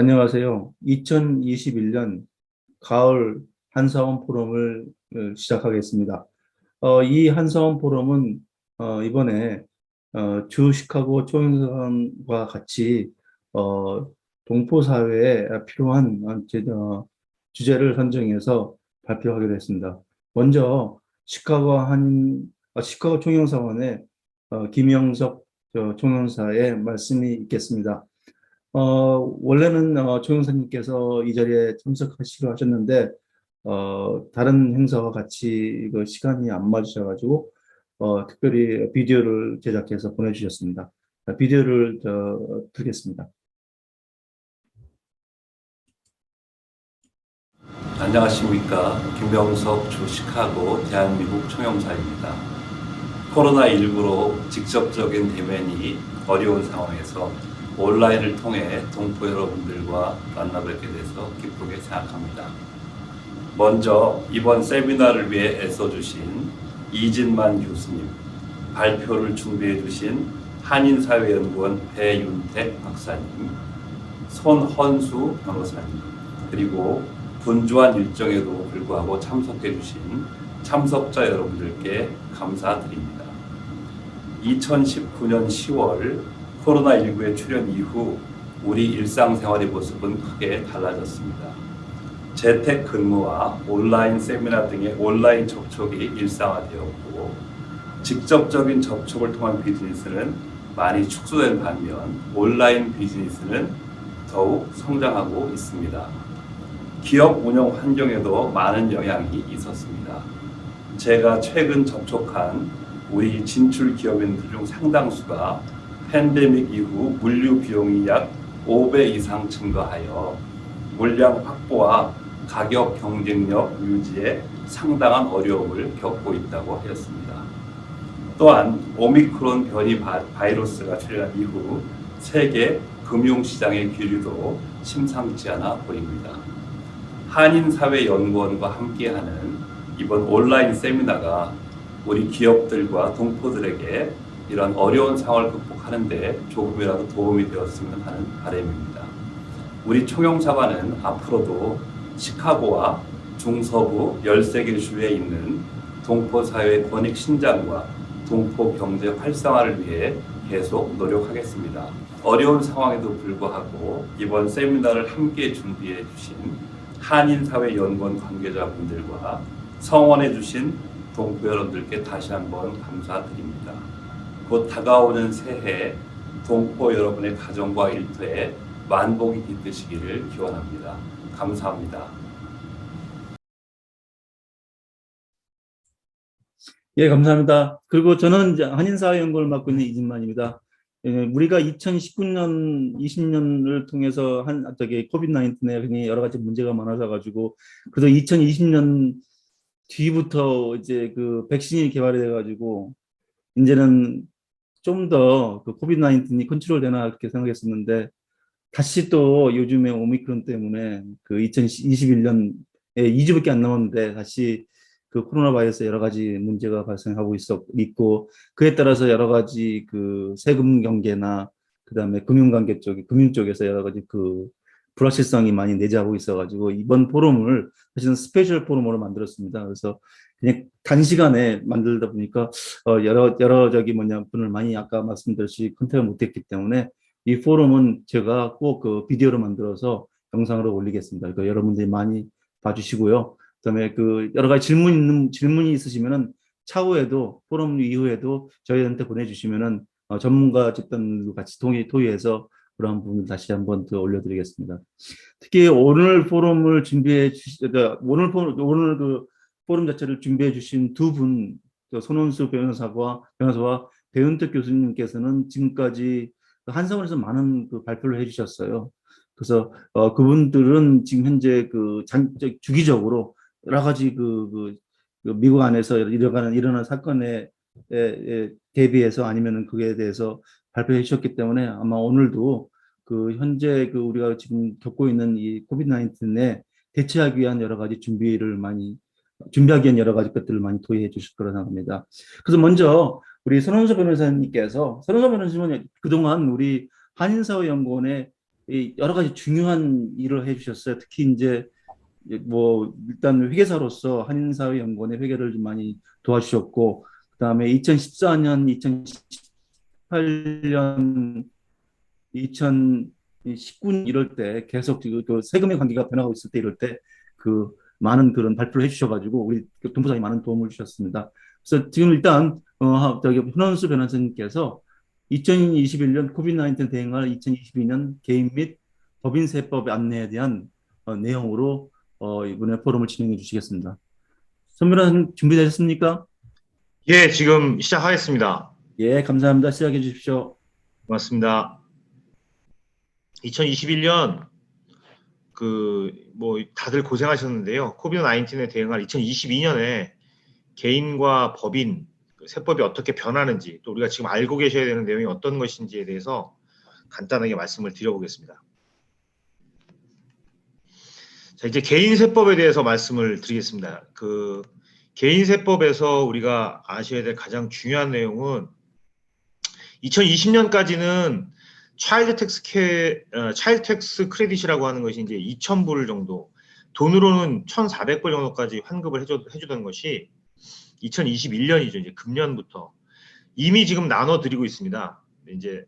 안녕하세요. 2021년 가을 한사원 포럼을 시작하겠습니다. 이 한사원 포럼은 이번에 주 시카고 총연과 같이 어, 동포 사회에 필요한 주제를 선정해서 발표하게 됐습니다. 먼저 시카고 총연사원의 김영석 총연사의 말씀이 있겠습니다. 원래는 조 형사님께서 이 자리에 참석하시기로 하셨는데, 다른 행사와 같이 그 시간이 안 맞으셔가지고, 특별히 비디오를 제작해서 보내주셨습니다. 비디오를 드리겠습니다. 안녕하십니까. 김병석 주 시카고 대한민국 총영사입니다. 코로나19로 직접적인 대면이 어려운 상황에서 온라인을 통해 동포 여러분들과 만나뵙게 돼서 기쁘게 생각합니다. 먼저 이번 세미나를 위해 애써주신 이진만 교수님, 발표를 준비해주신 한인사회연구원 배윤택 박사님, 손헌수 변호사님, 그리고 분주한 일정에도 불구하고 참석해주신 참석자 여러분들께 감사드립니다. 2019년 10월 코로나19의 출현 이후 우리 일상생활의 모습은 크게 달라졌습니다. 재택근무와 온라인 세미나 등의 온라인 접촉이 일상화되었고, 직접적인 접촉을 통한 비즈니스는 많이 축소된 반면 온라인 비즈니스는 더욱 성장하고 있습니다. 기업 운영 환경에도 많은 영향이 있었습니다. 제가 최근 접촉한 우리 진출 기업인들 중 상당수가 팬데믹 이후 물류 비용이 약 5배 이상 증가하여 물량 확보와 가격 경쟁력 유지에 상당한 어려움을 겪고 있다고 하였습니다. 또한 오미크론 변이 바이러스가 출현 이후 세계 금융시장의 기류도 심상치 않아 보입니다. 한인사회연구원과 함께하는 이번 온라인 세미나가 우리 기업들과 동포들에게 이런 어려운 상황을 극복하는 데 조금이라도 도움이 되었으면 하는 바람입니다. 우리 총영사관은 앞으로도 시카고와 중서부 13개 주에 있는 동포사회 권익 신장과 동포 경제 활성화를 위해 계속 노력하겠습니다. 어려운 상황에도 불구하고 이번 세미나를 함께 준비해 주신 한인사회연구원 관계자분들과 성원해 주신 동포 여러분들께 다시 한번 감사드립니다. 곧 다가오는 새해 동포 여러분의 가정과 일터에 만복이 깃드시기를 기원합니다. 감사합니다. 예, 감사합니다. 그리고 저는 이제 한인사회연구를 맡고 있는 이진만입니다. 우리가 2019년, 20년을 통해서 코비드-19에 여러 가지 문제가 많아져 가지고, 그래도 2020년 뒤부터 이제 그 백신이 개발이 돼 가지고, 이제는 좀 더 그 코비드-19이 컨트롤 되나 그렇게 생각했었는데, 다시 또 요즘에 오미크론 때문에 그 2021년에 2주밖에 안 남았는데 다시 그 코로나 바이러스 여러 가지 문제가 발생하고 있고, 그에 따라서 여러 가지 그 세금 경계나 그다음에 금융 쪽에서 여러 가지 그 불확실성이 많이 내재하고 있어가지고 이번 포럼을 사실은 스페셜 포럼으로 만들었습니다. 그래서 그냥 단시간에 만들다 보니까 여러 분을 많이 아까 말씀드렸듯이 컨택을 못했기 때문에 이 포럼은 제가 꼭 그 비디오로 만들어서 영상으로 올리겠습니다. 그러니까 여러분들이 많이 봐주시고요. 그다음에 그 여러 가지 질문이 있으시면은 차후에도 포럼 이후에도 저희한테 보내주시면은 전문가 집단도 같이 토의해서 그런 부분을 다시 한번 더 올려드리겠습니다. 특히 오늘 포럼을 오늘 그 포럼 자체를 준비해 주신 두 분, 손원수 변호사와 배은택 교수님께서는 지금까지 한사원에서 많은 그 발표를 해주셨어요. 그래서 그분들은 지금 현재 주기적으로 여러 가지 그 미국 안에서 일어난 사건에 대비해서 아니면은 그에 대해서 발표해 주셨기 때문에 아마 오늘도 그 현재 그 우리가 지금 겪고 있는 이 코비드-19에 대처하기 위한 준비하기 위한 여러 가지 것들을 많이 토의해 주실 거라 생각합니다. 그래서 먼저 우리 선원서 변호사님은 그동안 우리 한인사회연구원의 이 여러 가지 중요한 일을 해주셨어요. 특히 이제 뭐 일단 회계사로서 한인사회연구원의 회계를 좀 많이 도와주셨고, 그다음에 2014년, 2018년, 2019년 이럴 때 계속 그 세금의 관계가 변화하고 있을 때 이럴 때 그 많은 그런 발표를 해주셔가지고 우리 본부장이 많은 도움을 주셨습니다. 그래서 지금 일단 저기 훈원수 변호사님께서 2021년 코비드-19 대응할 2022년 개인 및 법인세법 안내에 대한 내용으로 이번에 포럼을 진행해 주시겠습니다. 선 변호사님 준비되셨습니까? 예, 지금 시작하겠습니다. 예, 감사합니다. 시작해 주십시오. 고맙습니다. 2021년 다들 고생하셨는데요. 코비드 19에 대응할 2022년에 개인과 법인 세법이 어떻게 변하는지, 또 우리가 지금 알고 계셔야 되는 내용이 어떤 것인지에 대해서 간단하게 말씀을 드려보겠습니다. 자, 이제 개인 세법에 대해서 말씀을 드리겠습니다. 개인 세법에서 우리가 아셔야 될 가장 중요한 내용은 2020년까지는 차일드 텍스 크레딧이라고 하는 것이 이제 2,000불 정도, 돈으로는 1,400불 정도까지 환급을 해주던 것이 2021년이죠. 이제 금년부터 이미 지금 나눠드리고 있습니다. 이제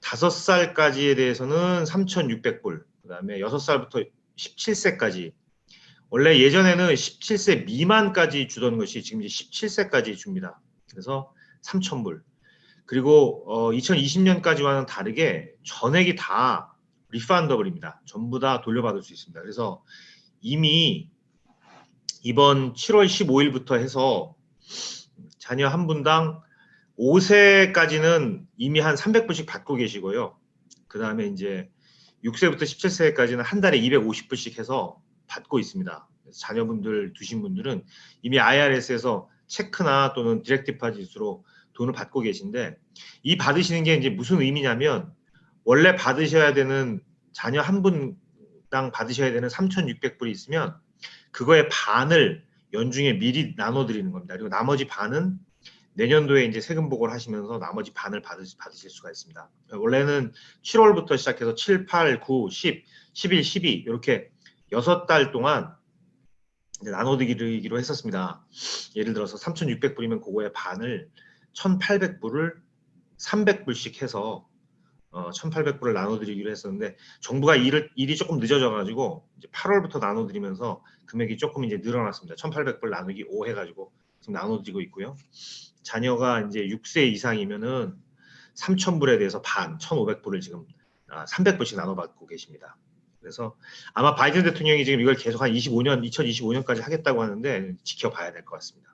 5살까지에 대해서는 3,600불, 그 다음에 6살부터 17세까지, 원래 예전에는 17세 미만까지 주던 것이 지금 이제 17세까지 줍니다. 그래서 3,000불. 그리고 2020년까지와는 다르게 전액이 다 리펀더블입니다. 전부 다 돌려받을 수 있습니다. 그래서 이미 이번 7월 15일부터 해서 자녀 한 분당 5세까지는 이미 한 300불씩 받고 계시고요. 그 다음에 이제 6세부터 17세까지는 한 달에 250불씩 해서 받고 있습니다. 그래서 자녀분들 두신 분들은 이미 IRS에서 체크나 또는 디렉트 디파짓으로 돈을 받고 계신데, 이 받으시는 게 이제 무슨 의미냐면, 원래 받으셔야 되는 자녀 한 분당 받으셔야 되는 3,600불이 있으면 그거의 반을 연중에 미리 나눠드리는 겁니다. 그리고 나머지 반은 내년도에 이제 세금 보고를 하시면서 나머지 반을 받으실 수가 있습니다. 원래는 7월부터 시작해서 7, 8, 9, 10, 11, 12 이렇게 6달 동안 이제 나눠드리기로 했었습니다. 예를 들어서 3,600불이면 그거의 반을 1,800불을 300불씩 해서 1,800불을 나눠드리기로 했었는데, 정부가 일이 조금 늦어져가지고 이제 8월부터 나눠드리면서 금액이 조금 이제 늘어났습니다. 1,800불 나누기 5 해가지고 지금 나눠드리고 있고요. 자녀가 이제 6세 이상이면은 3,000불에 대해서 반, 1,500불을 지금 300불씩 나눠받고 계십니다. 그래서 아마 바이든 대통령이 지금 이걸 계속 한 2025년까지 하겠다고 하는데 지켜봐야 될 것 같습니다.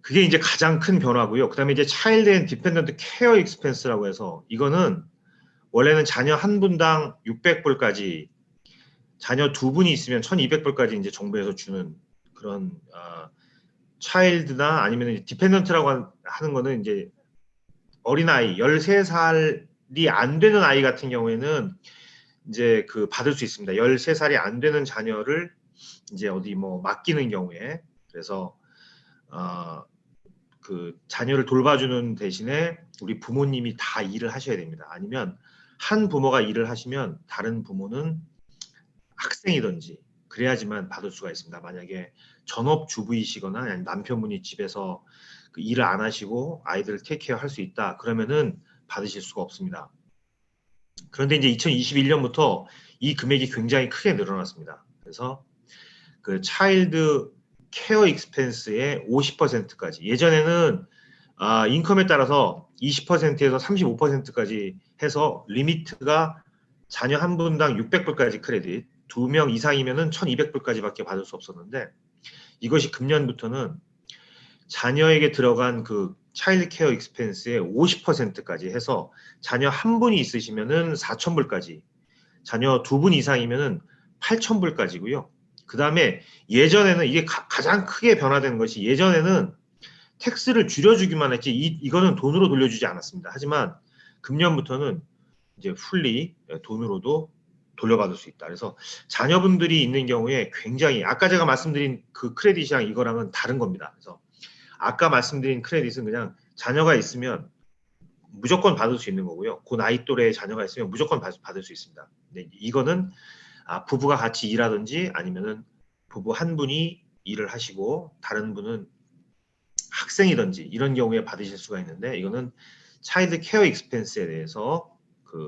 그게 이제 가장 큰 변화고요. 그 다음에 이제 차일드 앤 디펜던트 케어 익스펜스라고 해서, 이거는 원래는 자녀 한 분당 600불까지, 자녀 두 분이 있으면 1,200불까지 이제 정부에서 주는 그런 차일드나 아니면 디펜던트라고 하는 거는 이제 어린아이 13살이 안 되는 아이 같은 경우에는 이제 받을 수 있습니다. 13살이 안 되는 자녀를 이제 어디 뭐 맡기는 경우에, 그래서 자녀를 돌봐주는 대신에 우리 부모님이 다 일을 하셔야 됩니다. 아니면 한 부모가 일을 하시면 다른 부모는 학생이든지 그래야지만 받을 수가 있습니다. 만약에 전업주부이시거나 아니면 남편분이 집에서 일을 안 하시고 아이들을 테이크케어 할 수 있다, 그러면은 받으실 수가 없습니다. 그런데 이제 2021년부터 이 금액이 굉장히 크게 늘어났습니다. 그래서 차일드 케어 익스펜스의 50%까지, 예전에는 인컴에 따라서 20%에서 35%까지 해서 리미트가 자녀 한 분당 600불까지 크레딧, 2명 이상이면은 1,200불까지밖에 받을 수 없었는데, 이것이 금년부터는 자녀에게 들어간 차일드 케어 익스펜스의 50%까지 해서 자녀 한 분이 있으시면은 4,000불까지, 자녀 두 분 이상이면은 8,000불까지고요. 그 다음에 예전에는 이게 가장 크게 변화된 것이, 예전에는 텍스를 줄여주기만 했지 이거는 돈으로 돌려주지 않았습니다. 하지만 금년부터는 이제 풀리 돈으로도 돌려받을 수 있다. 그래서 자녀분들이 있는 경우에 굉장히, 아까 제가 말씀드린 그 크레딧이랑 이거랑은 다른 겁니다. 그래서 아까 말씀드린 크레딧은 그냥 자녀가 있으면 무조건 받을 수 있는 거고요. 그 나이 또래의 자녀가 있으면 무조건 받을 수 있습니다. 근데 이거는 부부가 같이 일하든지 아니면은 부부 한 분이 일을 하시고 다른 분은 학생이든지 이런 경우에 받으실 수가 있는데, 이거는 차일드 케어 익스펜스에 대해서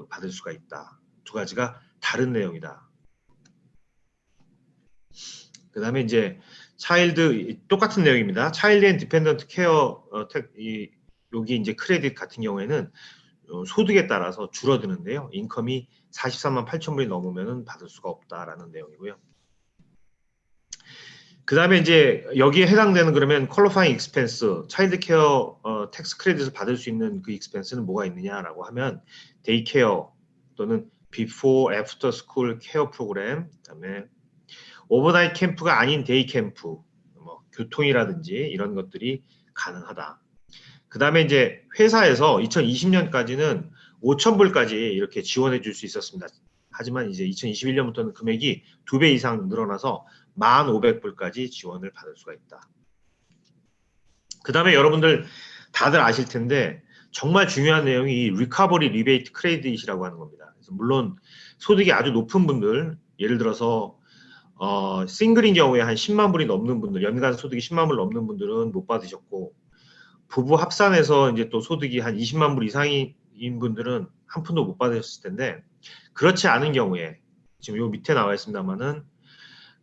받을 수가 있다. 두 가지가 다른 내용이다. 그 다음에 이제 똑같은 내용입니다. 차일드 앤 디펜던트 케어 여기 이제 크레딧 같은 경우에는 소득에 따라서 줄어드는데요. 인컴이 43만 8천 불이 넘으면 받을 수가 없다라는 내용이고요. 그 다음에 이제 여기에 해당되는 그러면 퀄리파잉 익스펜스, 차일드 케어 텍스 크레딧을 받을 수 있는 그 익스펜스는 뭐가 있느냐라고 하면 데이케어 또는 비포 애프터 스쿨 케어 프로그램, 그다음에 오버나잇 캠프가 아닌 데이 캠프, 뭐 교통이라든지 이런 것들이 가능하다. 그 다음에 이제 회사에서 2020년까지는 5,000불까지 이렇게 지원해 줄 수 있었습니다. 하지만 이제 2021년부터는 금액이 2배 이상 늘어나서 1,500불까지 지원을 받을 수가 있다. 그 다음에 여러분들 다들 아실 텐데 정말 중요한 내용이 리커버리 리베이트 크레딧이라고 하는 겁니다. 그래서 물론 소득이 아주 높은 분들, 예를 들어서 싱글인 경우에 한 10만 불이 넘는 분들, 연간 소득이 10만 불 넘는 분들은 못 받으셨고, 부부 합산해서 이제 또 소득이 한 20만 불 이상인 분들은 한 푼도 못 받으셨을 텐데, 그렇지 않은 경우에 지금 요 밑에 나와 있습니다만은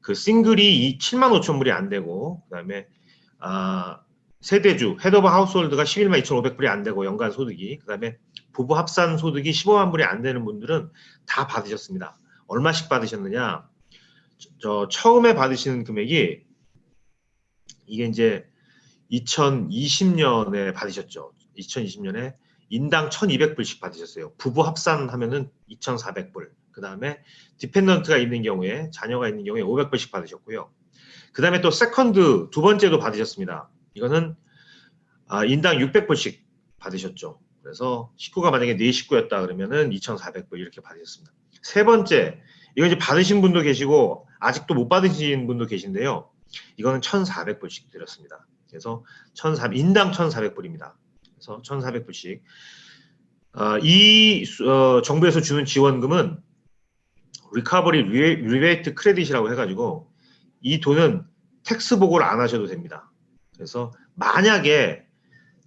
그 싱글이 7만 5천 불이 안 되고, 그다음에 세대주 헤드 오브 하우스홀드가 11만 2,500불이 안 되고 연간 소득이, 그다음에 부부 합산 소득이 15만 불이 안 되는 분들은 다 받으셨습니다. 얼마씩 받으셨느냐? 저 처음에 받으시는 금액이 이게 이제 2020년에 받으셨죠. 2020년에 인당 1,200불씩 받으셨어요. 부부 합산하면은 2,400불. 그 다음에 디펜던트가 있는 경우에, 자녀가 있는 경우에 500불씩 받으셨고요. 그 다음에 또 세컨드 두 번째도 받으셨습니다. 이거는 인당 600불씩 받으셨죠. 그래서 식구가 만약에 4식구였다 그러면은 2,400불 이렇게 받으셨습니다. 세 번째, 이거 이제 받으신 분도 계시고 아직도 못 받으신 분도 계신데요. 이거는 1,400불씩 드렸습니다. 그래서 인당 1,400불입니다. 그래서 1,400불씩. 정부에서 주는 지원금은 리커버리 리베이트 크레딧이라고 해가지고 이 돈은 텍스 보고를 안 하셔도 됩니다. 그래서 만약에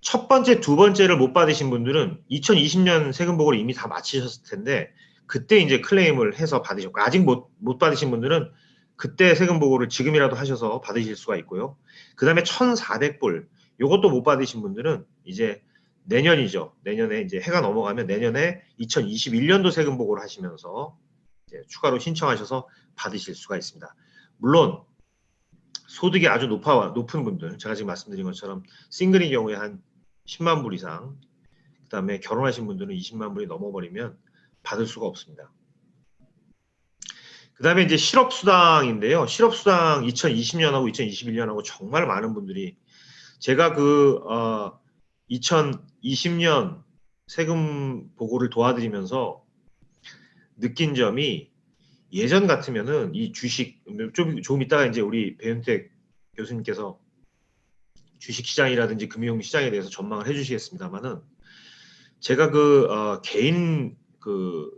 첫 번째, 두 번째를 못 받으신 분들은 2020년 세금 보고를 이미 다 마치셨을 텐데 그때 이제 클레임을 해서 받으셨고, 아직 못 받으신 분들은 그때 세금 보고를 지금이라도 하셔서 받으실 수가 있고요. 그 다음에 1,400불, 요것도 못 받으신 분들은 이제 내년이죠. 내년에 이제 해가 넘어가면 내년에 2021년도 세금 보고를 하시면서 이제 추가로 신청하셔서 받으실 수가 있습니다. 물론 소득이 아주 높은 분들, 제가 지금 말씀드린 것처럼 싱글인 경우에 한 10만 불 이상, 그 다음에 결혼하신 분들은 20만 불이 넘어버리면 받을 수가 없습니다. 그 다음에 이제 실업수당인데요. 실업수당 2020년하고 2021년하고 정말 많은 분들이, 제가 2020년 세금 보고를 도와드리면서 느낀 점이, 예전 같으면은 이 주식, 조금 이따가 이제 우리 배윤택 교수님께서 주식 시장이라든지 금융 시장에 대해서 전망을 해주시겠습니다만은, 제가 개인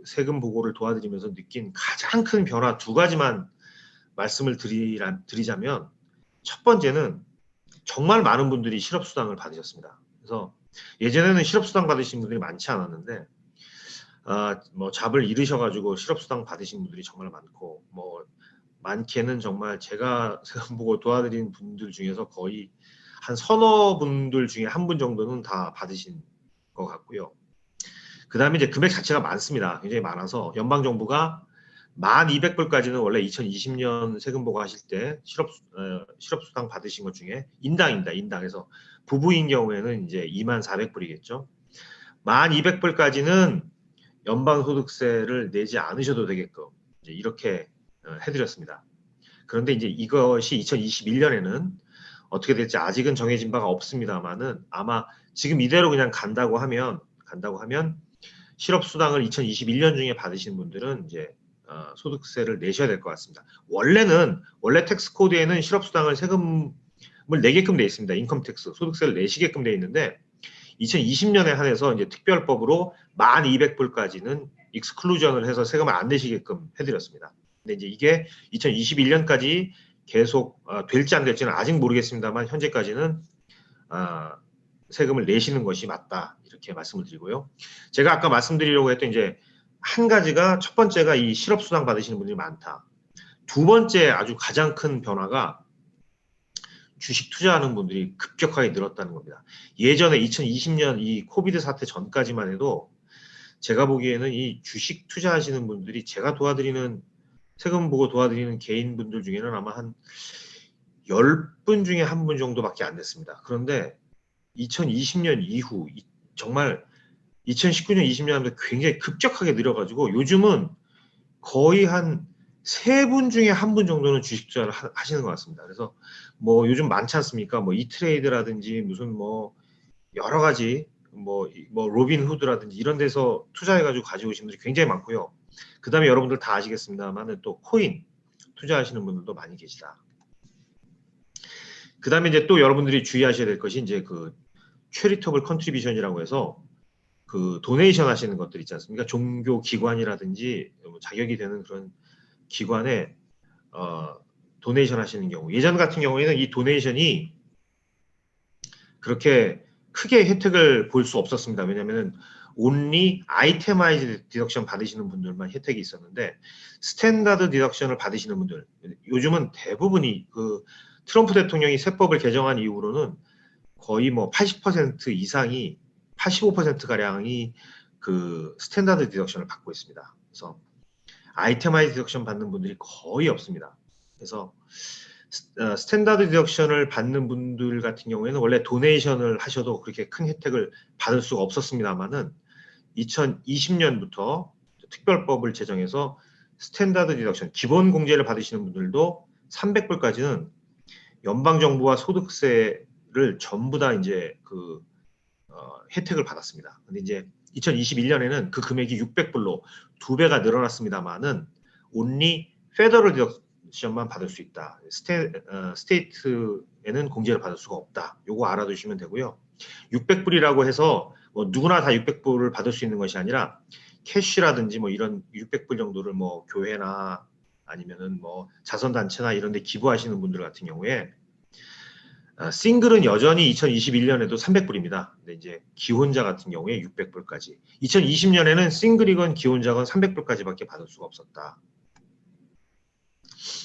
세금 보고를 도와드리면서 느낀 가장 큰 변화 두 가지만 말씀을 드리자면, 첫 번째는 정말 많은 분들이 실업수당을 받으셨습니다. 그래서 예전에는 실업수당 받으신 분들이 많지 않았는데, 뭐 잡을 잃으셔가지고 실업수당 받으신 분들이 정말 많고, 뭐 많게는 정말 제가 세금 보고 도와드린 분들 중에서 거의 한 서너 분들 중에 한 분 정도는 다 받으신 것 같고요. 그 다음에 이제 금액 자체가 많습니다. 굉장히 많아서 연방정부가 1,200불까지는 원래 2020년 세금 보고 하실 때 실업수당 받으신 것 중에 인당해서 부부인 경우에는 이제 24,000불이겠죠. 1,200불까지는 연방소득세를 내지 않으셔도 되게끔 이제 이렇게 해드렸습니다. 그런데 이제 이것이 2021년에는 어떻게 될지 아직은 정해진 바가 없습니다만은, 아마 지금 이대로 그냥 간다고 하면 실업수당을 2021년 중에 받으신 분들은 이제 소득세를 내셔야 될 것 같습니다. 원래 텍스 코드에는 실업수당을 세금을 내게끔 돼 있습니다. 인컴 텍스, 소득세를 내시게끔 돼 있는데, 2020년에 한해서 이제 특별법으로 1,200불까지는 익스클루전을 해서 세금을 안 내시게끔 해드렸습니다. 근데 이제 이게 2021년까지 계속 될지 안 될지는 아직 모르겠습니다만 현재까지는 세금을 내시는 것이 맞다 이렇게 말씀을 드리고요. 제가 아까 말씀드리려고 했던 이제 한 가지가 첫 번째가 이 실업수당 받으시는 분들이 많다. 두 번째 아주 가장 큰 변화가 주식 투자하는 분들이 급격하게 늘었다는 겁니다. 예전에 2020년 이 코비드 사태 전까지만 해도 제가 보기에는 이 주식 투자하시는 분들이 제가 도와드리는 세금 보고 도와드리는 개인분들 중에는 아마 한 10분 중에 1분 정도밖에 안 됐습니다. 그런데 2020년 이후 정말 2019년 20년 하면서 굉장히 급격하게 늘어가지고 요즘은 거의 한 3분 중에 1분 정도는 주식 투자를 하시는 것 같습니다. 그래서 뭐 요즘 많지 않습니까? 뭐 이트레이드라든지 무슨 뭐 여러 가지 뭐 로빈 후드라든지 이런 데서 투자해가지고 가지고 오신 분들이 굉장히 많고요. 그 다음에 여러분들 다 아시겠습니다만은 또 코인 투자하시는 분들도 많이 계시다. 그 다음에 이제 또 여러분들이 주의하셔야 될 것이 이제 그 체리터블 컨트리뷰션이라고 해서 그 도네이션 하시는 것들 있지 않습니까? 종교 기관이라든지 자격이 되는 그런 기관에 도네이션 하시는 경우, 예전 같은 경우에는 이 도네이션이 그렇게 크게 혜택을 볼 수 없었습니다. 왜냐하면 온리 아이테마이즈 디덕션 받으시는 분들만 혜택이 있었는데 스탠다드 디덕션을 받으시는 분들, 요즘은 대부분이 그 트럼프 대통령이 세법을 개정한 이후로는 거의 뭐 80% 이상이 85%가량이 그 스탠다드 디덕션을 받고 있습니다. 그래서 아이테마이즈 디덕션 받는 분들이 거의 없습니다. 그래서 스탠다드 디덕션을 받는 분들 같은 경우에는 원래 도네이션을 하셔도 그렇게 큰 혜택을 받을 수가 없었습니다만은 2020년부터 특별법을 제정해서 스탠다드 디덕션, 기본 공제를 받으시는 분들도 300불까지는 연방정부와 소득세를 전부 다 이제 그 혜택을 받았습니다. 근데 이제 2021년에는 그 금액이 600불로 2배가 늘어났습니다만은 온리 페더럴 디덕션만 받을 수 있다. 스테이트에는 공제를 받을 수가 없다. 요거 알아두시면 되고요. 600불이라고 해서 뭐 누구나 다 600불을 받을 수 있는 것이 아니라 캐시라든지 뭐 이런 600불 정도를 뭐 교회나 아니면은 뭐 자선단체나 이런 데 기부하시는 분들 같은 경우에 싱글은 여전히 2021년에도 300불입니다. 근데 이제 기혼자 같은 경우에 600불까지. 2020년에는 싱글이건 기혼자건 300불까지밖에 받을 수가 없었다.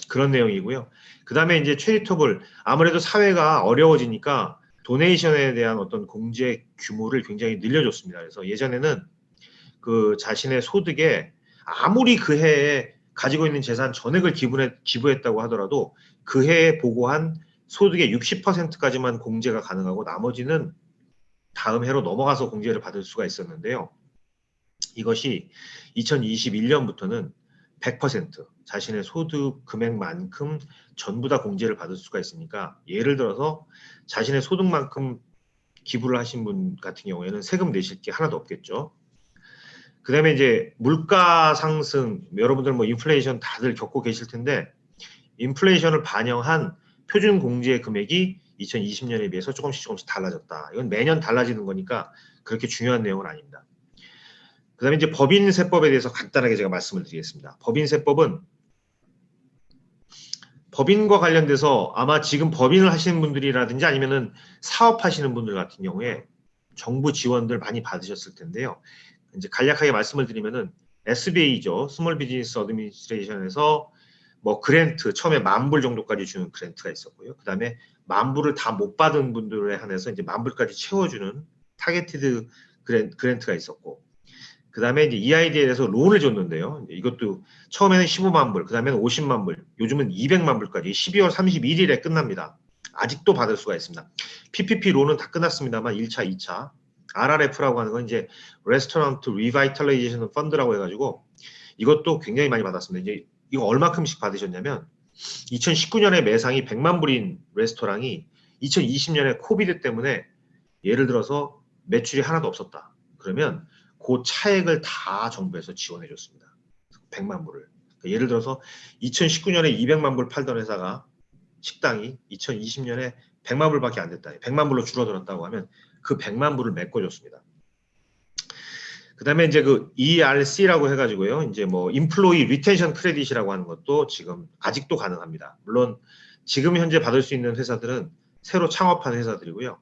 그런 내용이고요. 그 다음에 이제 체리터블, 아무래도 사회가 어려워지니까 도네이션에 대한 어떤 공제 규모를 굉장히 늘려줬습니다. 그래서 예전에는 그 자신의 소득에 아무리 그 해에 가지고 있는 재산 전액을 기부했다고 하더라도 그 해에 보고한 소득의 60%까지만 공제가 가능하고 나머지는 다음 해로 넘어가서 공제를 받을 수가 있었는데요. 이것이 2021년부터는 100% 자신의 소득 금액만큼 전부 다 공제를 받을 수가 있으니까 예를 들어서 자신의 소득만큼 기부를 하신 분 같은 경우에는 세금 내실 게 하나도 없겠죠. 그 다음에 이제 물가 상승, 여러분들 뭐 인플레이션 다들 겪고 계실 텐데 인플레이션을 반영한 표준 공제 금액이 2020년에 비해서 조금씩 달라졌다. 이건 매년 달라지는 거니까 그렇게 중요한 내용은 아닙니다. 그 다음에 이제 법인세법에 대해서 간단하게 제가 말씀을 드리겠습니다. 법인세법은 법인과 관련돼서 아마 지금 법인을 하시는 분들이라든지 아니면은 사업하시는 분들 같은 경우에 정부 지원들 많이 받으셨을 텐데요. 이제 간략하게 말씀을 드리면은 SBA죠. 스몰 비즈니스 어드미니스트레이션에서 뭐 그랜트 처음에 10,000불 정도까지 주는 그랜트가 있었고요. 그 다음에 10,000불을 다 못 받은 분들에 한해서 이제 10,000불까지 채워주는 타겟티드 그랜트가 있었고, 그 다음에 이제 EID에 대해서 론을 줬는데요. 이것도 처음에는 15만 불, 그 다음에는 50만 불, 요즘은 200만 불까지 12월 31일에 끝납니다. 아직도 받을 수가 있습니다. PPP 론은 다 끝났습니다만 1차, 2차. RRF라고 하는 건 이제 레스토랑트 리바이탈라이제이션 펀드라고 해가지고 이것도 굉장히 많이 받았습니다. 이제 이거 얼마큼씩 받으셨냐면 2019년에 매상이 100만 불인 레스토랑이 2020년에 코비드 때문에 예를 들어서 매출이 하나도 없었다. 그러면 그 차액을 다 정부에서 지원해 줬습니다. 100만 불을. 그러니까 예를 들어서 2019년에 200만 불 팔던 회사가 식당이 2020년에 100만 불밖에 안 됐다. 100만 불로 줄어들었다고 하면 그 100만 불을 메꿔줬습니다. 그다음에 이제 그 ERC라고 해가지고요. 이제 뭐 Employee Retention Credit이라고 하는 것도 지금 아직도 가능합니다. 물론 지금 현재 받을 수 있는 회사들은 새로 창업한 회사들이고요.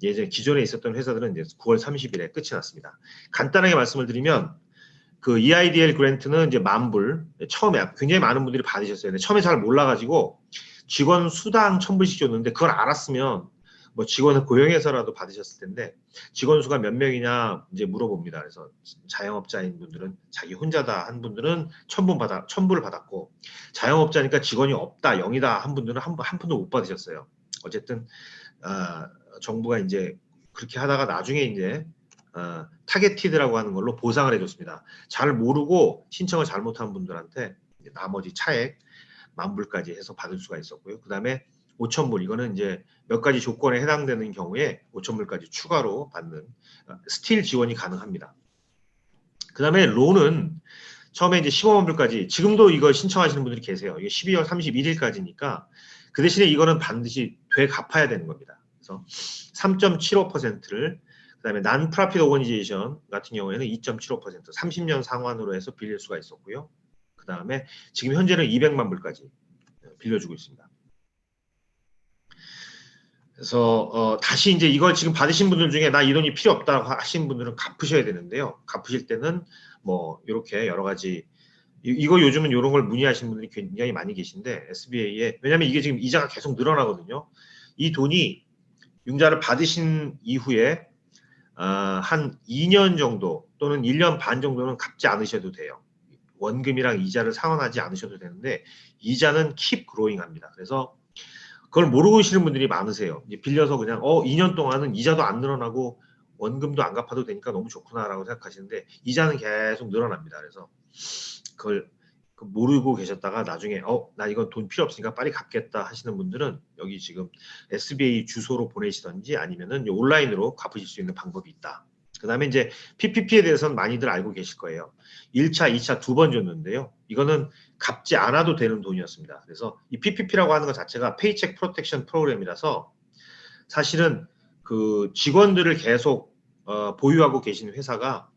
예전 기존에 있었던 회사들은 이제 9월 30일에 끝이 났습니다. 간단하게 말씀을 드리면 그 EIDL 그랜트는 이제 10,000불 처음에 굉장히 많은 분들이 받으셨어요. 근데 처음에 잘 몰라가지고 직원 수당 1,000불씩 줬는데 그걸 알았으면 뭐 직원을 고용해서라도 받으셨을 텐데 직원 수가 몇 명이냐 이제 물어봅니다. 그래서 자영업자인 분들은 자기 혼자다 한 분들은 1,000불을 받았고 자영업자니까 직원이 없다 0이다 한 분들은 한 푼도 못 받으셨어요. 어쨌든 정부가 이제 그렇게 하다가 나중에 이제 타겟티드라고 하는 걸로 보상을 해줬습니다. 잘 모르고 신청을 잘못한 분들한테 나머지 차액 10,000불까지 해서 받을 수가 있었고요. 그 다음에 5,000불 이거는 이제 몇 가지 조건에 해당되는 경우에 5,000불까지 추가로 받는 스틸 지원이 가능합니다. 그 다음에 론은 처음에 이제 15만 불까지 지금도 이거 신청하시는 분들이 계세요. 이게 12월 31일까지니까 그 대신에 이거는 반드시 되갚아야 되는 겁니다. 그래서 3.75%를 그 다음에 Non-Profit Organization 같은 경우에는 2.75% 30년 상환으로 해서 빌릴 수가 있었고요. 그 다음에 지금 현재는 200만 불까지 빌려주고 있습니다. 그래서 다시 이제 이걸 지금 받으신 분들 중에 나 이 돈이 필요 없다 하신 분들은 갚으셔야 되는데요. 갚으실 때는 뭐 이렇게 여러 가지 이거 요즘은 이런 걸 문의하시는 분들이 굉장히 많이 계신데 SBA에 왜냐하면 이게 지금 이자가 계속 늘어나거든요. 이 돈이 융자를 받으신 이후에 한 2년 정도 또는 1년 반 정도는 갚지 않으셔도 돼요. 원금이랑 이자를 상환하지 않으셔도 되는데 이자는 keep growing 합니다. 그래서 그걸 모르고 계시는 분들이 많으세요. 이제 빌려서 그냥 2년 동안은 이자도 안 늘어나고 원금도 안 갚아도 되니까 너무 좋구나라고 생각하시는데 이자는 계속 늘어납니다. 그래서 그걸 모르고 계셨다가 나중에 나 이건 돈 필요 없으니까 빨리 갚겠다 하시는 분들은 여기 지금 SBA 주소로 보내시던지 아니면은 온라인으로 갚으실 수 있는 방법이 있다. 그 다음에 이제 PPP에 대해서는 많이들 알고 계실 거예요. 1차, 2차 두 번 줬는데요. 이거는 갚지 않아도 되는 돈이었습니다. 그래서 이 PPP라고 하는 것 자체가 페이책 프로텍션 프로그램이라서 사실은 그 직원들을 계속 보유하고 계신 회사가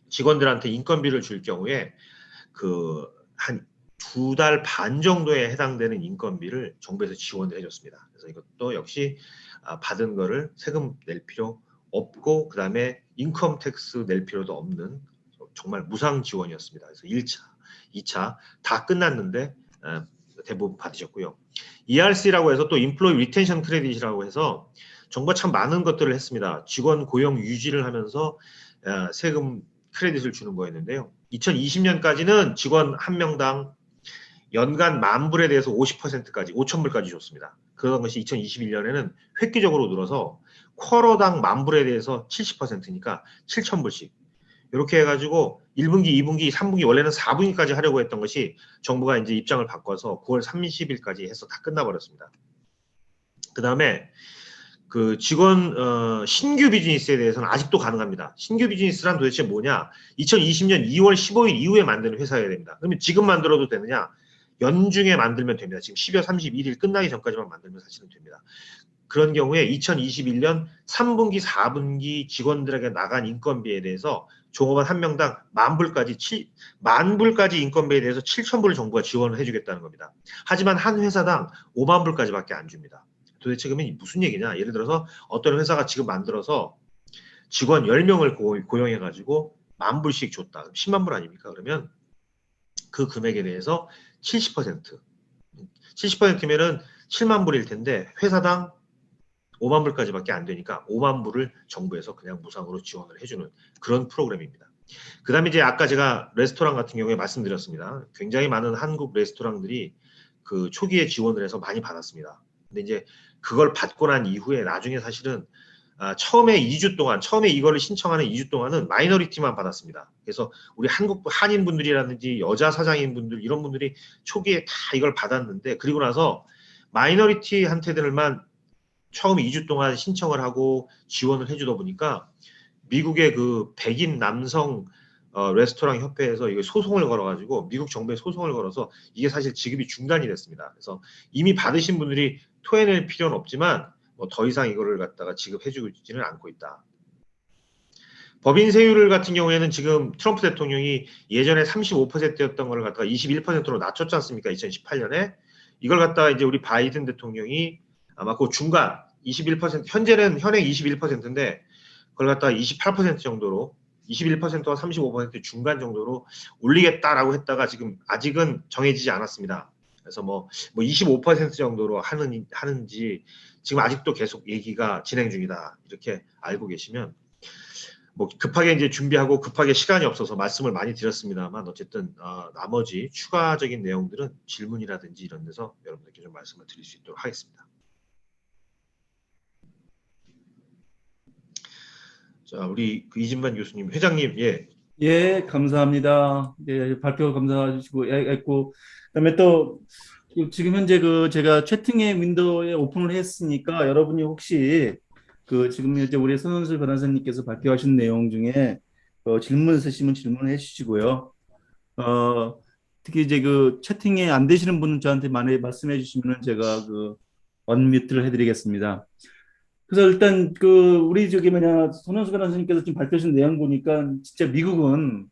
직원들한테 인건비를 줄 경우에 그 한 2달 반 정도에 해당되는 인건비를 정부에서 지원을 해줬습니다. 그래서 이것도 역시 받은 거를 세금 낼 필요 없고 그 다음에 인컴 텍스 낼 필요도 없는 정말 무상 지원이었습니다. 그래서 1차, 2차 다 끝났는데 대부분 받으셨고요. ERC라고 해서 또 Employee Retention Credit이라고 해서 정부가 참 많은 것들을 했습니다. 직원 고용 유지를 하면서 세금 크레딧을 주는 거였는데요. 2020년까지는 직원 한 명당 연간 10,000불에 대해서 50%까지 5,000불까지 줬습니다. 그런 것이 2021년에는 획기적으로 늘어서 쿼러당 10,000불에 대해서 70%니까 7,000불씩 이렇게 해가지고 1분기, 2분기, 3분기 원래는 4분기까지 하려고 했던 것이 정부가 이제 입장을 바꿔서 9월 30일까지 해서 다 끝나버렸습니다. 그 다음에 그 직원 신규 비즈니스에 대해서는 아직도 가능합니다. 신규 비즈니스란 도대체 뭐냐? 2020년 2월 15일 이후에 만드는 회사여야 됩니다. 그러면 지금 만들어도 되느냐? 연중에 만들면 됩니다. 지금 12월 31일 끝나기 전까지만 만들면 사실은 됩니다. 그런 경우에 2021년 3분기, 4분기 직원들에게 나간 인건비에 대해서 종업원 한 명당 10,000불까지 인건비에 대해서 7,000불을 정부가 지원을 해주겠다는 겁니다. 하지만 한 회사당 50,000불까지밖에 안 줍니다. 도대체 그러면 무슨 얘기냐? 예를 들어서 어떤 회사가 지금 만들어서 직원 10명을 고용해가지고 10,000불씩 줬다. 100,000불 아닙니까? 그러면 그 금액에 대해서 70%면은 70,000불일 텐데 회사당 50,000불까지밖에 안 되니까 50,000불을 정부에서 그냥 무상으로 지원을 해주는 그런 프로그램입니다. 그 다음에 이제 아까 제가 레스토랑 같은 경우에 말씀드렸습니다. 굉장히 많은 한국 레스토랑들이 그 초기에 지원을 해서 많이 받았습니다. 근데 이제 그걸 받고 난 이후에 나중에 사실은 처음에 이거를 신청하는 2주 동안은 마이너리티만 받았습니다. 그래서 우리 한국 한인분들이라든지 여자 사장님분들 이런 분들이 초기에 다 이걸 받았는데 그리고 나서 마이너리티한테들만 처음 2주 동안 신청을 하고 지원을 해주다 보니까 미국의 그 백인 남성 레스토랑 협회에서 이거 소송을 걸어가지고 미국 정부에 소송을 걸어서 이게 사실 지급이 중단이 됐습니다. 그래서 이미 받으신 분들이 토해낼 필요는 없지만 뭐 더 이상 이거를 갖다가 지급해주지는 않고 있다. 법인 세율을 같은 경우에는 지금 트럼프 대통령이 예전에 35%였던 걸 갖다가 21%로 낮췄지 않습니까? 2018년에 이걸 갖다가 이제 우리 바이든 대통령이 아마 그 중간 21% 현재는 현행 21%인데 그걸 갖다가 28% 정도로 21%와 35% 중간 정도로 올리겠다라고 했다가 지금 아직은 정해지지 않았습니다. 그래서 뭐 25% 정도로 하는지 지금 아직도 계속 얘기가 진행 중이다. 이렇게 알고 계시면 뭐 급하게 이제 준비하고 급하게 시간이 없어서 말씀을 많이 드렸습니다만 어쨌든 나머지 추가적인 내용들은 질문이라든지 이런 데서 여러분들께 좀 말씀을 드릴 수 있도록 하겠습니다. 자, 우리 그 이진만 교수님, 회장님, 예. 예, 감사합니다. 예, 발표 감사해 주시고 했고, 그다음에 또 지금 현재 그 제가 채팅의 윈도우에 오픈을 했으니까 여러분이 혹시 그 지금 이제 우리 손은슬 변호사님께서 발표하신 내용 중에 질문 있으시면 질문해 주시고요. 특히 이제 그 채팅에 안 되시는 분은 저한테 많이 말씀해 주시면 제가 그 언뮤트를 해드리겠습니다. 그래서 일단 그 우리 저기 뭐냐 손은수 변호사님께서 지금 발표하신 내용 보니까 진짜 미국은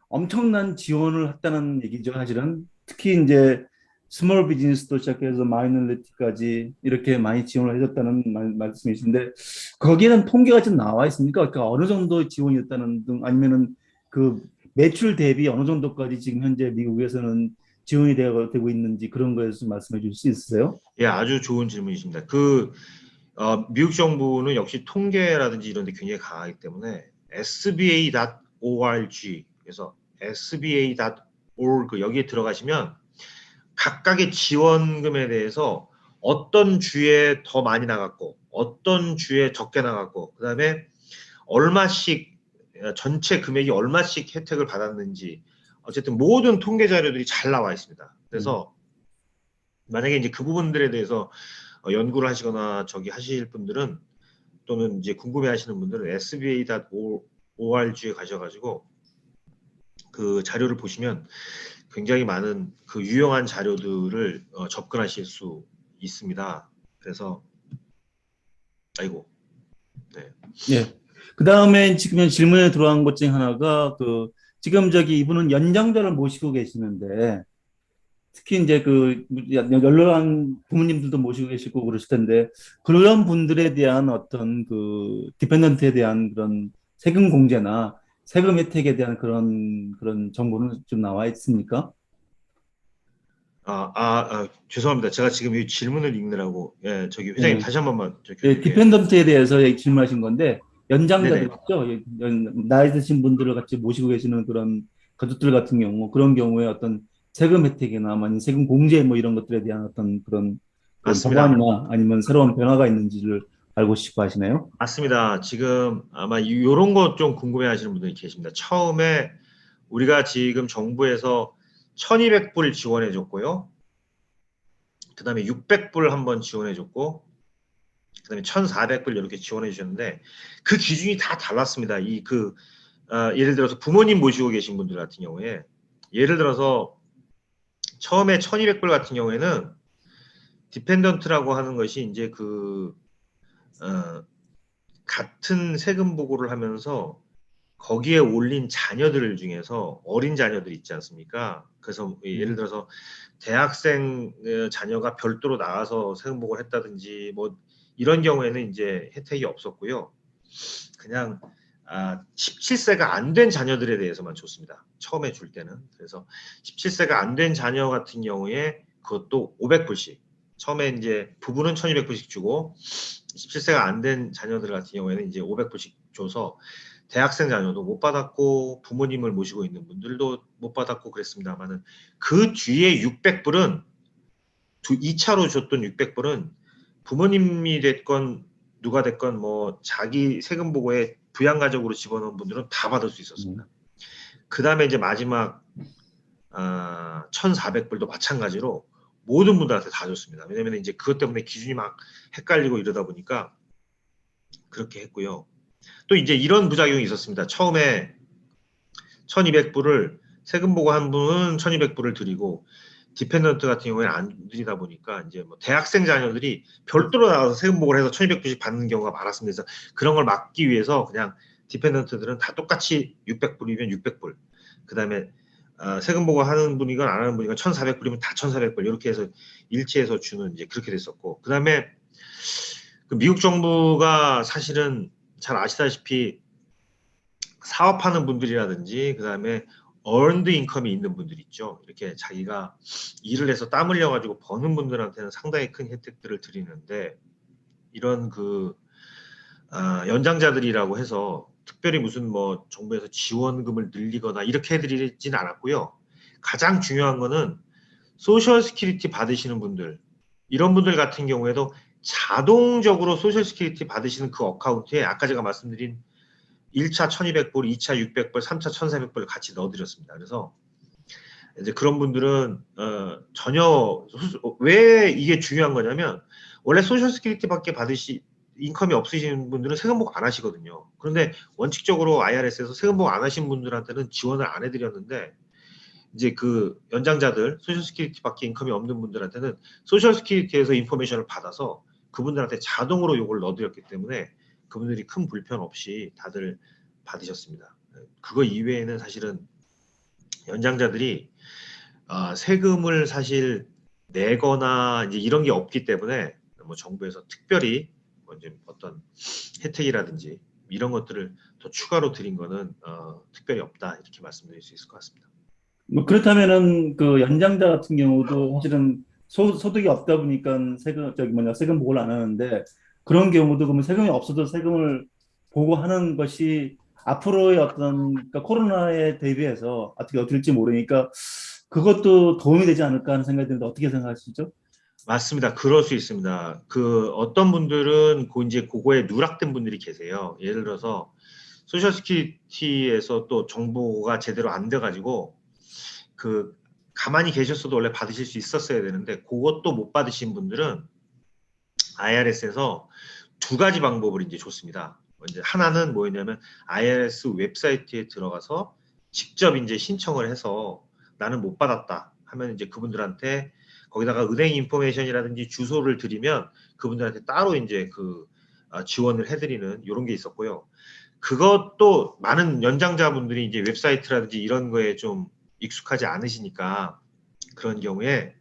엄청난 지원을 했다는 얘기죠, 사실은. 특히 이제 스몰 비즈니스도 시작해서 마이너리티까지 이렇게 많이 지원을 해줬다는 말씀이신데 거기에는 통계가 좀 나와 있습니까? 그러니까 어느 정도 지원이었다는 등 아니면은 그 매출 대비 어느 정도까지 지금 현재 미국에서는 지원이 되고 있는지 그런 거에 대해서 말씀해 주실 수 있으세요? 예, 아주 좋은 질문이십니다. 미국 정부는 역시 통계라든지 이런 데 굉장히 강하기 때문에 sba.org 그래서 sba.org 여기에 들어가시면 각각의 지원금에 대해서 어떤 주에 더 많이 나갔고 어떤 주에 적게 나갔고 그다음에 얼마씩 전체 금액이 얼마씩 혜택을 받았는지 어쨌든 모든 통계 자료들이 잘 나와 있습니다. 그래서 만약에 이제 그 부분들에 대해서 연구를 하시거나 저기 하실 분들은 또는 이제 궁금해 하시는 분들은 sba.org에 가셔가지고 그 자료를 보시면 굉장히 많은 그 유용한 자료들을 접근하실 수 있습니다. 그래서 아이고 네. 예. 그 다음에 지금 질문에 들어간 것 중에 하나가 그 지금 저기 이분은 연장자를 모시고 계시는데 특히 이제 그 연로한 부모님들도 모시고 계시고 그러실 텐데 그런 분들에 대한 어떤 그 디펜던트에 대한 그런 세금 공제나 세금 혜택에 대한 그런 정보는 좀 나와 있습니까? 죄송합니다. 제가 지금 이 질문을 읽느라고 저기 회장님 예. 다시 한 번만 예, 교수님 디펜던트에 대해서 질문하신 건데 연장자들 네네. 있죠. 나이 드신 분들을 같이 모시고 계시는 그런 가족들 같은 경우 그런 경우에 어떤 세금 혜택이나 아니면 세금 공제 뭐 이런 것들에 대한 어떤 그런 맞습니다. 법안이나 아니면 새로운 변화가 있는지를 알고 싶어 하시나요? 맞습니다. 지금 아마 이런 것 좀 궁금해 하시는 분들이 계십니다. 처음에 우리가 지금 정부에서 1200불 지원해 줬고요. 그 다음에 600불 한번 지원해 줬고 그 다음에 1400불 이렇게 지원해 주셨는데 그 기준이 다 달랐습니다. 예를 들어서 부모님 모시고 계신 분들 같은 경우에 예를 들어서 처음에 1200불 같은 경우에는 디펜던트라고 하는 것이 이제 같은 세금 보고를 하면서 거기에 올린 자녀들 중에서 어린 자녀들 있지 않습니까? 그래서 예를 들어서 대학생 자녀가 별도로 나와서 세금 보고를 했다든지 뭐 이런 경우에는 이제 혜택이 없었고요. 그냥 17세가 안 된 자녀들에 대해서만 줬습니다. 처음에 줄 때는. 그래서 17세가 안 된 자녀 같은 경우에 그것도 500불씩. 처음에 이제 부부는 1200불씩 주고 17세가 안 된 자녀들 같은 경우에는 이제 500불씩 줘서 대학생 자녀도 못 받았고 부모님을 모시고 있는 분들도 못 받았고 그랬습니다만은 그 뒤에 600불은 2차로 줬던 600불은 부모님이 됐건 누가 됐건 뭐 자기 세금 보고에 부양가족으로 집어넣은 분들은 다 받을 수 있었습니다. 그 다음에 이제 마지막 1,400불도 마찬가지로 모든 분들한테 다 줬습니다. 왜냐면 이제 그것 때문에 기준이 막 헷갈리고 이러다 보니까 그렇게 했고요. 또 이제 이런 부작용이 있었습니다. 처음에 1,200불을 세금 보고 한 분은 1,200불을 드리고 디펜던트 같은 경우에는 안 드리다 보니까 이제 뭐 대학생 자녀들이 별도로 나가서 세금보고를 해서 1,200불씩 받는 경우가 많았습니다. 그래서 그런 걸 막기 위해서 그냥 디펜던트들은 다 똑같이 600불이면 600불. 그다음에 세금보고 하는 분이건 안 하는 분이건 1,400불이면 다 1,400불 이렇게 해서 일치해서 주는 이제 그렇게 됐었고, 그다음에 그 미국 정부가 사실은 잘 아시다시피 사업하는 분들이라든지 그다음에 earned income이 있는 분들 있죠. 이렇게 자기가 일을 해서 땀 흘려가지고 버는 분들한테는 상당히 큰 혜택들을 드리는데, 이런 그 연장자들이라고 해서 특별히 무슨 뭐 정부에서 지원금을 늘리거나 이렇게 해드리진 않았고요. 가장 중요한 거는 소셜 시큐리티 받으시는 분들, 이런 분들 같은 경우에도 자동적으로 소셜 시큐리티 받으시는 그 어카운트에 아까 제가 말씀드린 1차 1,200불, 2차 600불, 3차 1,400불을 같이 넣어드렸습니다. 그래서 이제 그런 분들은 전혀 왜 이게 중요한 거냐면, 원래 소셜 시큐리티밖에 인컴이 없으신 분들은 세금보고 안 하시거든요. 그런데 원칙적으로 IRS에서 세금보고 안 하신 분들한테는 지원을 안 해드렸는데, 이제 그 연장자들 소셜 시큐리티밖에 인컴이 없는 분들한테는 소셜 시큐리티에서 인포메이션을 받아서 그분들한테 자동으로 요걸 넣어드렸기 때문에 그분들이 큰 불편 없이 다들 받으셨습니다. 그거 이외에는 사실은 연장자들이 세금을 사실 내거나 이제 이런 게 없기 때문에 뭐 정부에서 특별히 뭐 이제 어떤 혜택이라든지 이런 것들을 더 추가로 드린 거는 특별히 없다, 이렇게 말씀드릴 수 있을 것 같습니다. 뭐 그렇다면은 그 연장자 같은 경우도 사실은 소득이 없다 보니까 세금 보고를 안 하는데, 그런 경우도 그러면 세금이 없어도 세금을 보고하는 것이 앞으로의 어떤, 그러니까 코로나에 대비해서 어떻게 될지 모르니까 그것도 도움이 되지 않을까 하는 생각이 드는데 어떻게 생각하시죠? 맞습니다. 그럴 수 있습니다. 그 어떤 분들은 이제 그거에 누락된 분들이 계세요. 예를 들어서 소셜 시큐리티에서 또 정보가 제대로 안 돼가지고 그 가만히 계셨어도 원래 받으실 수 있었어야 되는데 그것도 못 받으신 분들은 IRS에서 두 가지 방법을 이제 줬습니다. 이제 하나는 뭐였냐면 IRS 웹사이트에 들어가서 직접 이제 신청을 해서 나는 못 받았다 하면 이제 그분들한테 거기다가 은행 인포메이션이라든지 주소를 드리면 그분들한테 따로 이제 그 지원을 해드리는 이런 게 있었고요. 그것도 많은 연장자분들이 이제 웹사이트라든지 이런 거에 좀 익숙하지 않으시니까 그런 경우에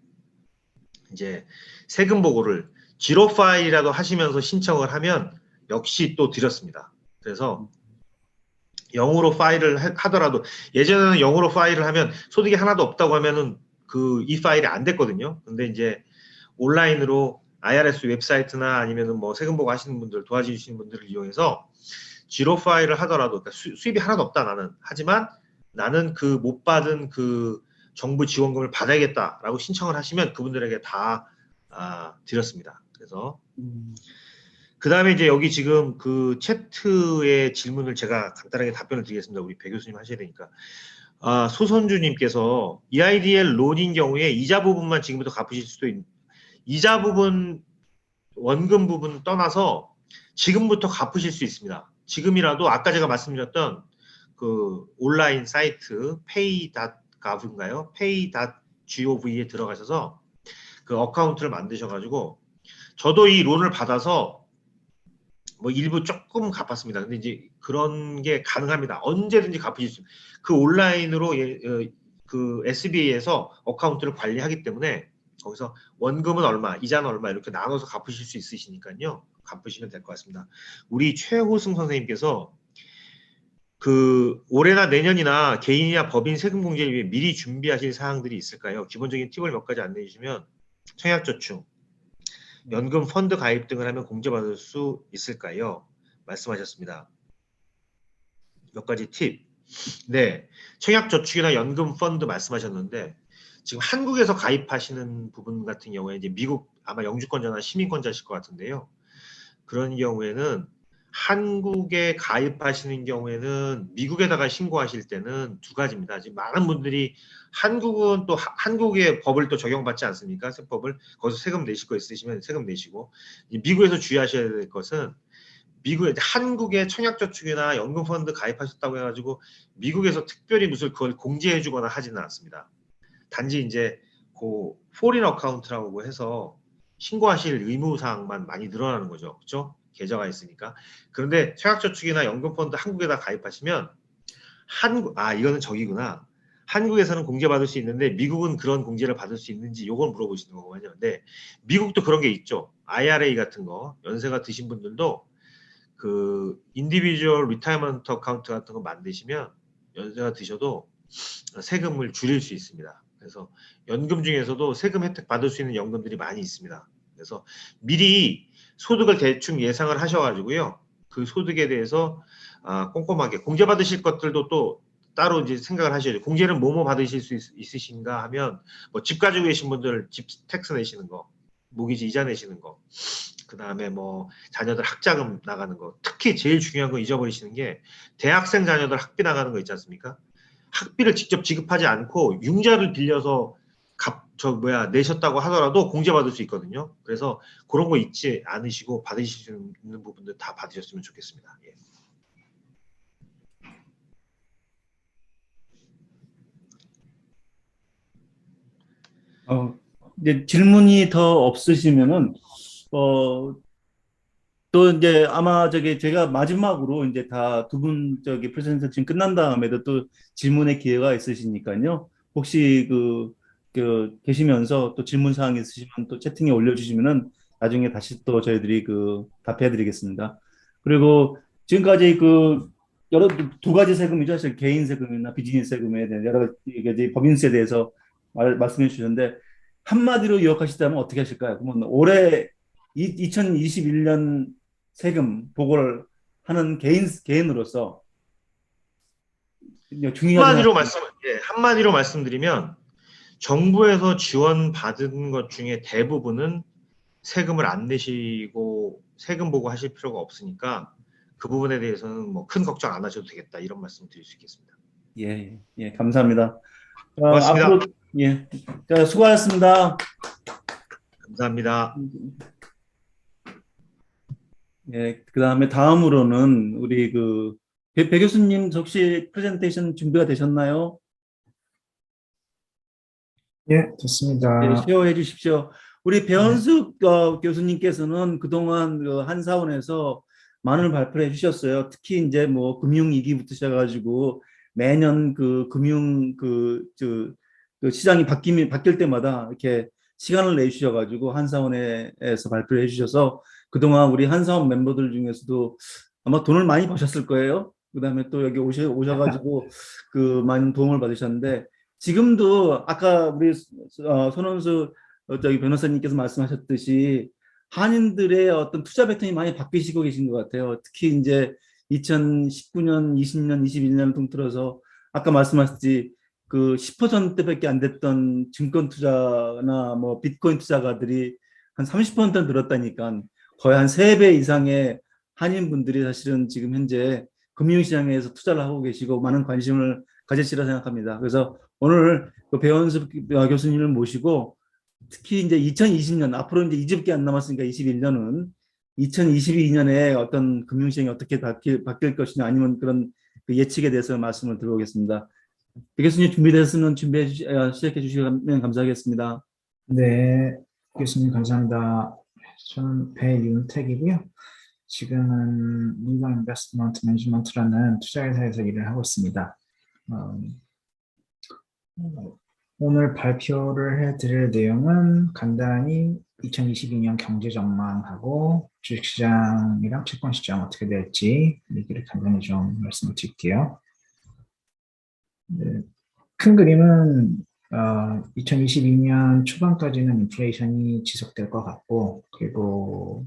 이제 세금 보고를 지로 파일이라도 하시면서 신청을 하면 역시 또 드렸습니다. 그래서 0으로 파일을 하더라도, 예전에는 0으로 파일을 하면 소득이 하나도 없다고 하면은 이 파일이 안 됐거든요. 근데 이제 온라인으로 IRS 웹사이트나 아니면은 뭐 세금 보고 하시는 분들, 도와주시는 분들을 이용해서 지로 파일을 하더라도, 그러니까 수입이 하나도 없다 나는, 하지만 나는 그 못 받은 그 정부 지원금을 받아야겠다라고 신청을 하시면 그분들에게 다 드렸습니다. 그래서 그 다음에 이제 여기 지금 그 채트의 질문을 제가 간단하게 답변을 드리겠습니다. 우리 배 교수님 하셔야 되니까. 소선주님께서 EIDL 론인 경우에 이자 부분만 지금부터 갚으실 수도 있는, 이자 부분, 원금 부분 떠나서 지금부터 갚으실 수 있습니다. 지금이라도 아까 제가 말씀드렸던 그 온라인 사이트 pay.gov인가요? pay.gov에 들어가셔서 그 어카운트를 만드셔가지고, 저도 이 론을 받아서 뭐 일부 조금 갚았습니다. 근데 이제 그런 게 가능합니다. 언제든지 갚으실 수 있습니다. 그 온라인으로 그 SBA에서 어카운트를 관리하기 때문에 거기서 원금은 얼마, 이자는 얼마 이렇게 나눠서 갚으실 수 있으시니까요. 갚으시면 될 것 같습니다. 우리 최호승 선생님께서 그 올해나 내년이나 개인이나 법인 세금 공제를 위해 미리 준비하실 사항들이 있을까요? 기본적인 팁을 몇 가지 안내해 주시면 청약저축, 연금 펀드 가입 등을 하면 공제받을 수 있을까요? 말씀하셨습니다. 몇 가지 팁. 네, 청약저축이나 연금 펀드 말씀하셨는데, 지금 한국에서 가입하시는 부분 같은 경우에 이제 미국 아마 영주권자나 시민권자실 것 같은데요. 그런 경우에는 한국에 가입하시는 경우에는 미국에다가 신고하실 때는 두 가지입니다. 지금 많은 분들이 한국은 또 한국의 법을 또 적용받지 않습니까? 세법을. 거기서 세금 내실 거 있으시면 세금 내시고, 미국에서 주의하셔야 될 것은 미국에 한국의 청약저축이나 연금펀드 가입하셨다고 해가지고 미국에서 특별히 무슨 그걸 공제해주거나 하지는 않습니다. 단지 이제 그 포린 어카운트라고 해서 신고하실 의무사항만 많이 늘어나는 거죠. 그렇죠? 계좌가 있으니까. 그런데 청약저축이나 연금펀드 한국에다 가입하시면 이거는 저기구나. 한국에서는 공제받을 수 있는데 미국은 그런 공제를 받을 수 있는지 요걸 물어보시는 거거든요. 근데 미국도 그런 게 있죠. IRA 같은 거 연세가 드신 분들도 그 인디비주얼 리타이먼트 어카운트 같은 거 만드시면 연세가 드셔도 세금을 줄일 수 있습니다. 그래서 연금 중에서도 세금 혜택 받을 수 있는 연금들이 많이 있습니다. 그래서 미리 소득을 대충 예상을 하셔가지고요. 그 소득에 대해서 꼼꼼하게 공제 받으실 것들도 또 따로 이제 생각을 하셔야죠. 공제는 뭐뭐 받으실 수 있으신가 하면 뭐 집 가지고 계신 분들 집 텍스 내시는 거, 모기지 이자 내시는 거, 그 다음에 뭐 자녀들 학자금 나가는 거, 특히 제일 중요한 거 잊어버리시는 게 대학생 자녀들 학비 나가는 거 있지 않습니까? 학비를 직접 지급하지 않고 융자를 빌려서 내셨다고 하더라도 공제받을 수 있거든요. 그래서 그런 거 잊지 않으시고 받으실 수 있는 부분들 다 받으셨으면 좋겠습니다. 예. 이제 질문이 더 없으시면은 또 이제 아마 제가 마지막으로 이제 다 두 분 프레젠테이션 끝난 다음에도 또 질문의 기회가 있으시니까요. 혹시 계시면서 또 질문 사항 있으시면 또 채팅에 올려주시면은 나중에 다시 또 저희들이 답해드리겠습니다. 그리고 지금까지 여러 두 가지 세금이죠. 사실 개인 세금이나 비즈니스 세금에 대한 여러 가지 법인세에 대해서 말씀해 주셨는데 한마디로 요약하시다면 어떻게 하실까요? 그러면 올해 2021년 세금 보고를 하는 개인으로서 중요하지 한마디로 말씀드리면 정부에서 지원받은 것 중에 대부분은 세금을 안 내시고 세금 보고 하실 필요가 없으니까 그 부분에 대해서는 뭐 큰 걱정 안 하셔도 되겠다 이런 말씀 드릴 수 있겠습니다. 예, 감사합니다. 고맙습니다. 앞으로 자, 수고하셨습니다. 감사합니다. 예, 다음으로는 우리 배 교수님 혹시 프레젠테이션 준비가 되셨나요? 예, 됐습니다. 네, 쉐어해 주십시오. 우리 배원숙 교수님께서는 그동안 한사원에서 많은 발표를 해주셨어요. 특히 이제 뭐 금융위기부터 시작해가지고 매년 시장이 바뀔 때마다 이렇게 시간을 내주셔가지고 한사원에서 발표를 해주셔서 그동안 우리 한사원 멤버들 중에서도 아마 돈을 많이 버셨을 거예요. 그다음에 또 여기 오셔가지고 많은 도움을 받으셨는데 지금도 아까 우리 손원수 변호사님께서 말씀하셨듯이 한인들의 어떤 투자 패턴이 많이 바뀌시고 계신 것 같아요. 특히 이제 2019년, 20년, 21년 통틀어서 아까 말씀하셨듯이 10%밖에 안 됐던 증권 투자나 뭐 비트코인 투자가들이 한 30% 늘었다니까 거의 한 3배 이상의 한인분들이 사실은 지금 현재 금융시장에서 투자를 하고 계시고 많은 관심을 가지시라 생각합니다. 그래서 오늘 배원숙 교수님을 모시고 특히 이제 2020년 앞으로 이제 20개 안 남았으니까 21년은 2022년에 어떤 금융시장이 어떻게 바뀔 것이냐 아니면 그런 예측에 대해서 말씀을 들어보겠습니다. 배 교수님 준비됐으면 시작해 주시면 감사하겠습니다. 네, 교수님 감사합니다. 저는 배윤택이고요. 지금은 리더 인베스트먼트 매니지먼트라는 투자회사에서 일을 하고 있습니다. 오늘 발표를 해드릴 내용은 간단히 2022년 경제 전망하고 주식시장이랑 채권시장 어떻게 될지 얘기를 간단히 좀 말씀을 드릴게요. 네, 큰 그림은 2022년 초반까지는 인플레이션이 지속될 것 같고 그리고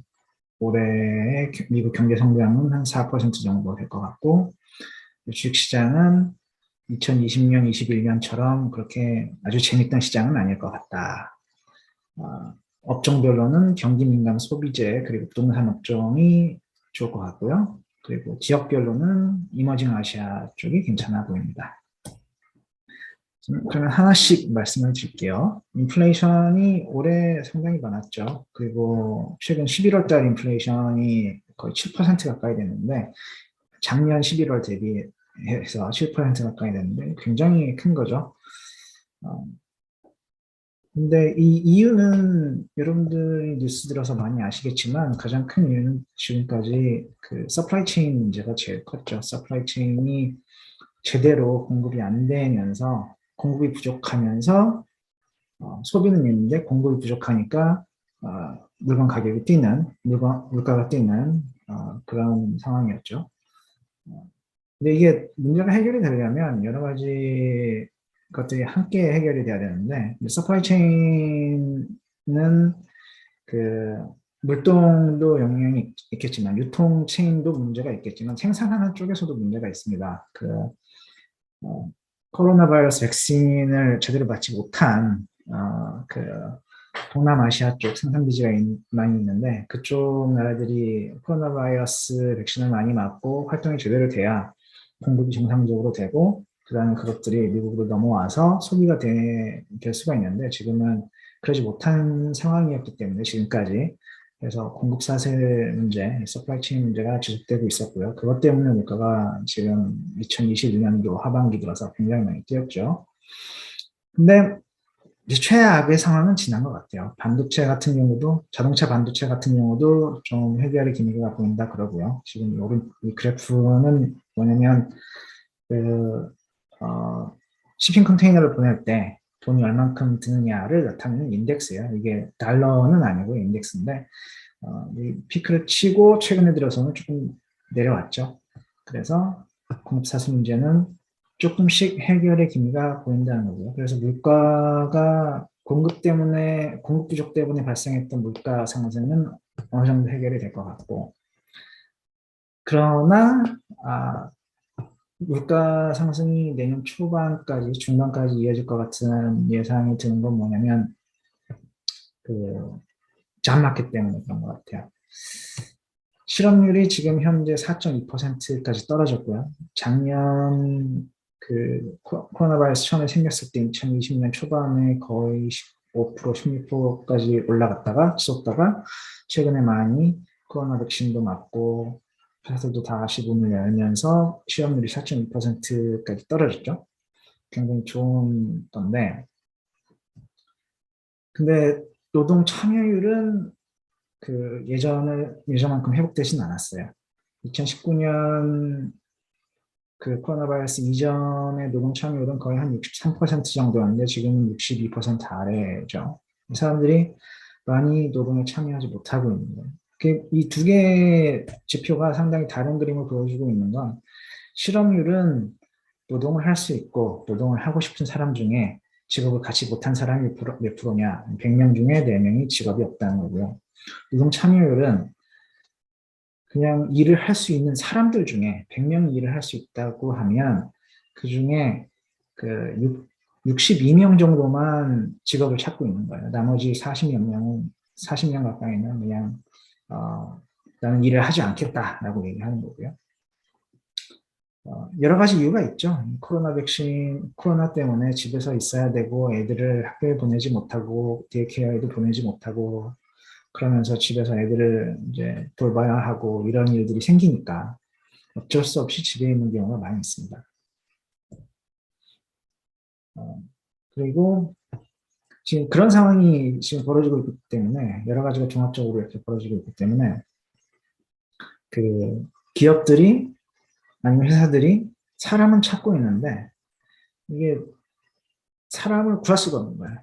올해 미국 경제 성장은 한 4% 정도 될 것 같고 주식시장은 2020년, 21년처럼 그렇게 아주 재밌던 시장은 아닐 것 같다. 업종별로는 경기 민감 소비재 그리고 부동산 업종이 좋을 것 같고요. 그리고 지역별로는 이머징 아시아 쪽이 괜찮아 보입니다. 그러면 하나씩 말씀을 드릴게요. 인플레이션이 올해 상당히 많았죠. 그리고 최근 11월 달 인플레이션이 거의 7% 가까이 됐는데 작년 11월 대비해서 7% 가까이 됐는데 굉장히 큰 거죠. 근데 이 이유는 여러분들이 뉴스 들어서 많이 아시겠지만 가장 큰 이유는 지금까지 그 서플라이 체인 문제가 제일 컸죠. 서플라이 체인이 제대로 공급이 안 되면서 공급이 부족하면서 소비는 있는데 공급이 부족하니까 물건 가격이 뛰는 물가가 뛰는 그런 상황이었죠. 근데 이게 문제가 해결이 되려면 여러 가지 것들이 함께 해결이 돼야 되는데 서플라이 체인은 그 물동도 영향이 있겠지만 유통 체인도 문제가 있겠지만 생산하는 쪽에서도 문제가 있습니다. 코로나 바이러스 백신을 제대로 맞지 못한 그 동남아시아 쪽 생산 기지가 많이 있는데 그쪽 나라들이 코로나 바이러스 백신을 많이 맞고 활동이 제대로 돼야 공급이 정상적으로 되고 그다음에 그것들이 미국으로 넘어와서 소비가 될 수가 있는데 지금은 그러지 못한 상황이었기 때문에 지금까지 그래서 공급 사슬 문제, 서플라이 체인 문제가 지속되고 있었고요. 그것 때문에 물가가 지금 2021년도 하반기 들어서 굉장히 많이 뛰었죠. 근데 이제 최악의 상황은 지난 것 같아요. 반도체 같은 경우도 자동차 반도체 같은 경우도 좀 해결의 기미가 보인다 그러고요. 지금 이 그래프는 뭐냐면 그 shipping 컨테이너를 보낼 때 돈이 얼만큼 드느냐를 나타내는 인덱스예요. 이게 달러는 아니고 인덱스인데 이 피크를 치고 최근에 들어서는 조금 내려왔죠. 그래서 공급사슬 문제는 조금씩 해결의 기미가 보인다는 거고요. 그래서 물가가 공급 부족 때문에 발생했던 물가 상승은 어느 정도 해결이 될 것 같고, 그러나 물가 상승이 내년 초반까지 중반까지 이어질 것 같은 예상이 드는 건 뭐냐면 그 잡마켓 때문에 그런 것 같아요. 실업률이 지금 현재 4.2%까지 떨어졌고요. 작년 코로나 바이러스 처음에 생겼을 때 2020년 초반에 거의 15%, 16%까지 올라갔다가 치솟다가 최근에 많이 코로나 백신도 맞고 회사들도 다시 문을 열면서 실업률이 4.2%까지 떨어졌죠. 굉장히 좋은 건데 근데 노동 참여율은 예전만큼 회복되진 않았어요. 2019년 코로나 바이러스 이전의 노동 참여율은 거의 한 63% 정도였는데 지금은 62% 아래죠. 사람들이 많이 노동에 참여하지 못하고 있는 거예요. 이 두 개의 지표가 상당히 다른 그림을 보여주고 있는 건 실업률은 노동을 할 수 있고 노동을 하고 싶은 사람 중에 직업을 갖지 못한 사람이 몇 프로냐? 100명 중에 4명이 직업이 없다는 거고요. 노동 참여율은 그냥 일을 할 수 있는 사람들 중에 100명 일을 할 수 있다고 하면 그 중에 62명 정도만 직업을 찾고 있는 거예요. 나머지 40명 가까이는 그냥 나는 일을 하지 않겠다라고 얘기하는 거고요. 여러 가지 이유가 있죠. 코로나 때문에 집에서 있어야 되고 애들을 학교에 보내지 못하고 데이케어에도 보내지 못하고 그러면서 집에서 애들을 이제 돌봐야 하고 이런 일들이 생기니까 어쩔 수 없이 집에 있는 경우가 많이 있습니다. 그리고 지금 그런 상황이 지금 벌어지고 있기 때문에 여러 가지가 종합적으로 이렇게 벌어지고 있기 때문에 기업들이 아니면 회사들이 사람은 찾고 있는데 이게 사람을 구할 수가 없는 거예요.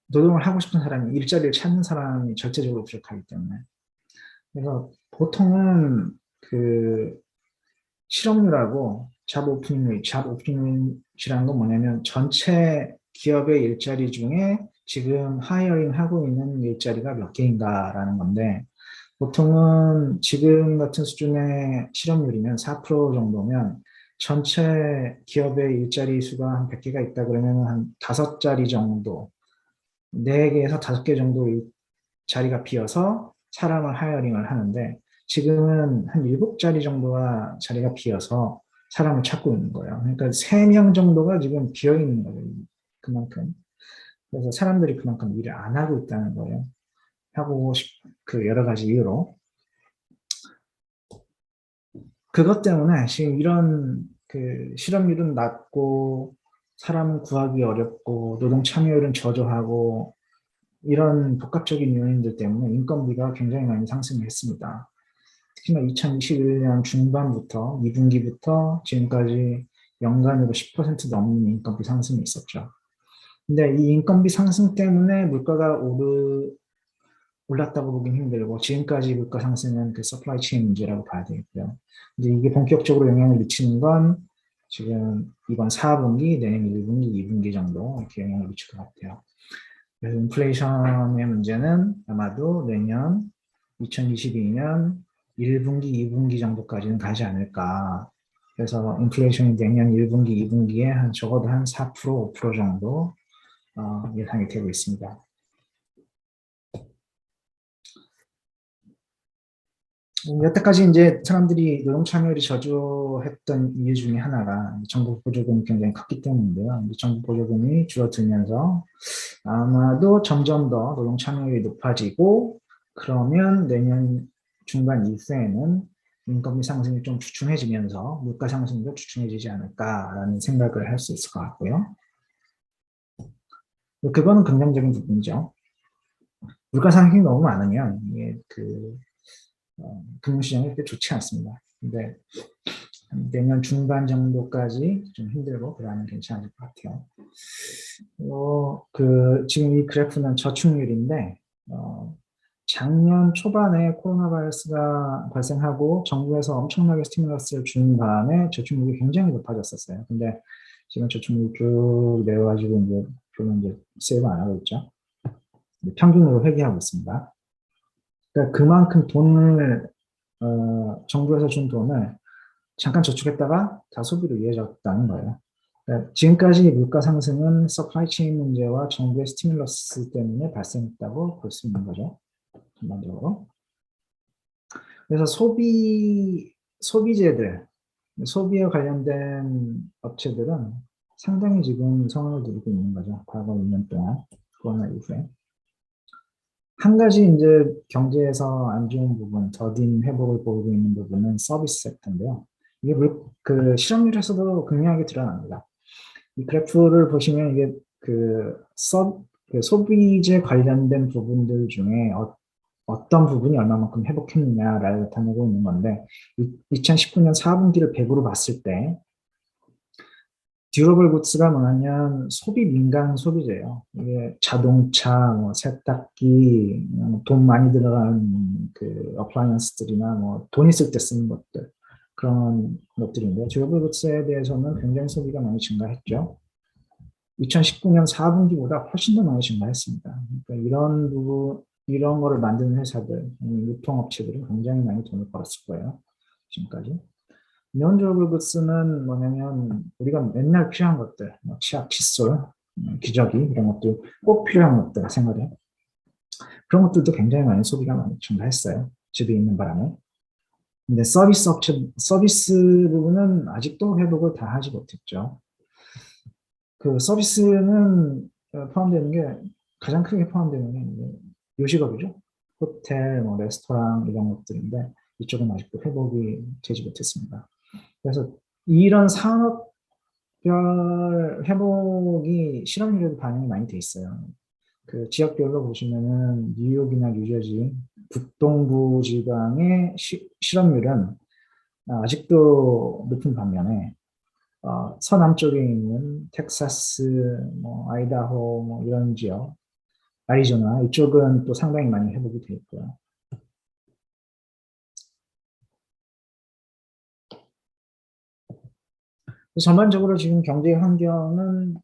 노동을 하고 싶은 사람이 일자리를 찾는 사람이 절대적으로 부족하기 때문에 그래서 보통은 실업률하고 잡 오프닝 레이트라는 건 뭐냐면 전체 기업의 일자리 중에 지금 하이어링 하고 있는 일자리가 몇 개인가라는 건데 보통은 지금 같은 수준의 실업률이면 4% 정도면 전체 기업의 일자리 수가 한 100개가 있다 그러면 한 5자리 정도 4개에서 5개 정도 자리가 비어서 사람을 하이어링을 하는데 지금은 한 7자리 정도가 자리가 비어서 사람을 찾고 있는 거예요. 그러니까 3명 정도가 지금 비어 있는 거예요. 그만큼. 그래서 사람들이 그만큼 일을 안 하고 있다는 거예요. 여러 가지 이유로. 그것 때문에 지금 이런 실업률은 낮고 사람은 구하기 어렵고 노동 참여율은 저조하고 이런 복합적인 요인들 때문에 인건비가 굉장히 많이 상승했습니다. 특히나 2021년 중반부터 2분기부터 지금까지 연간으로 10% 넘는 인건비 상승이 있었죠. 근데 이 인건비 상승 때문에 물가가 올랐다고 보긴 힘들고 지금까지 물가 상승은 그 서플라이 체인 문제라고 봐야 되겠고요. 이제 이게 본격적으로 영향을 미치는 건 지금 이번 4분기, 내년 1분기, 2분기 정도 이렇게 영향을 미칠 것 같아요. 그래서 인플레이션의 문제는 아마도 내년 2022년 1분기, 2분기 정도까지는 가지 않을까. 그래서 인플레이션이 내년 1분기, 2분기에 적어도 한 4%, 5% 정도 예상이 되고 있습니다. 여태까지 이제 사람들이 노동 참여율이 저조했던 이유 중에 하나가 정부 보조금이 굉장히 컸기 때문인데요. 정부 보조금이 줄어들면서 아마도 점점 더 노동 참여율이 높아지고 그러면 내년 중반 이후에는 인건비 상승이 좀 주춤해지면서 물가 상승도 주춤해지지 않을까라는 생각을 할 수 있을 것 같고요. 그거는 긍정적인 부분이죠. 물가 상승이 너무 많으면 이게 금융시장이 그렇게 좋지 않습니다. 근데 내년 중반 정도까지 좀 힘들고 그다음에 괜찮을 것 같아요. 지금 이 그래프는 저축률인데 작년 초반에 코로나 바이러스가 발생하고 정부에서 엄청나게 스티뮬러스를 준 다음에 저축률이 굉장히 높아졌었어요. 근데 지금 저축률 쭉 내려가지고 이제 별로 이제 세이브 안 하고 있죠. 평균으로 회귀하고 있습니다. 그러니까 그만큼 돈을 정부에서 준 돈을 잠깐 저축했다가 다 소비로 이어졌다는 거예요. 그러니까 지금까지 물가 상승은 서플라이 체인 문제와 정부의 스티뮬러스 때문에 발생했다고 볼 수 있는 거죠. 전반적으로. 그래서 소비재들, 소비에 관련된 업체들은 상당히 지금 성황을 누리고 있는 거죠. 과거 2년 동안, 코로나 이후에. 한 가지 이제 경제에서 안 좋은 부분, 더딘 회복을 보이고 있는 부분은 서비스 섹터인데요. 이게 실업률에서도 극명하게 드러납니다. 이 그래프를 보시면 이게 소비재 관련된 부분들 중에 어떤 부분이 얼마만큼 회복했느냐를 나타내고 있는 건데 2019년 4분기를 100으로 봤을 때 듀러블 굿즈가 뭐냐면 소비 민감 소비재예요. 이게 자동차, 세탁기, 돈 많이 들어간 어플라이언스들이나 돈 있을 때 쓰는 것들 그런 것들인데 듀러블 굿즈에 대해서는 굉장히 소비가 많이 증가했죠. 2019년 4분기보다 훨씬 더 많이 증가했습니다. 그러니까 이런 거를 만드는 회사들, 유통업체들은 굉장히 많이 돈을 벌었을 거예요. 지금까지. 논적으로 굿즈는 뭐냐면 우리가 맨날 필요한 것들, 치약, 칫솔, 기저귀 이런 것들 꼭 필요한 것들 생활에 그런 것들도 굉장히 많이 소비가 많이 증가했어요. 집에 있는 바람에. 근데 서비스 부분은 아직도 회복을 다 하지 못했죠. 그 서비스는 포함되는 게 가장 크게 포함되는 게 요식업이죠. 호텔, 레스토랑 이런 것들인데 이쪽은 아직도 회복이 되지 못했습니다. 그래서 이런 산업별 회복이 실업률에도 반영이 많이 돼 있어요. 그 지역별로 보시면은 뉴욕이나 뉴저지, 북동부 지방의 실업률은 아직도 높은 반면에 서남쪽에 있는 텍사스, 아이다호 이런 지역, 애리조나 이쪽은 또 상당히 많이 회복이 돼 있고요. 전반적으로 지금 경제 환경은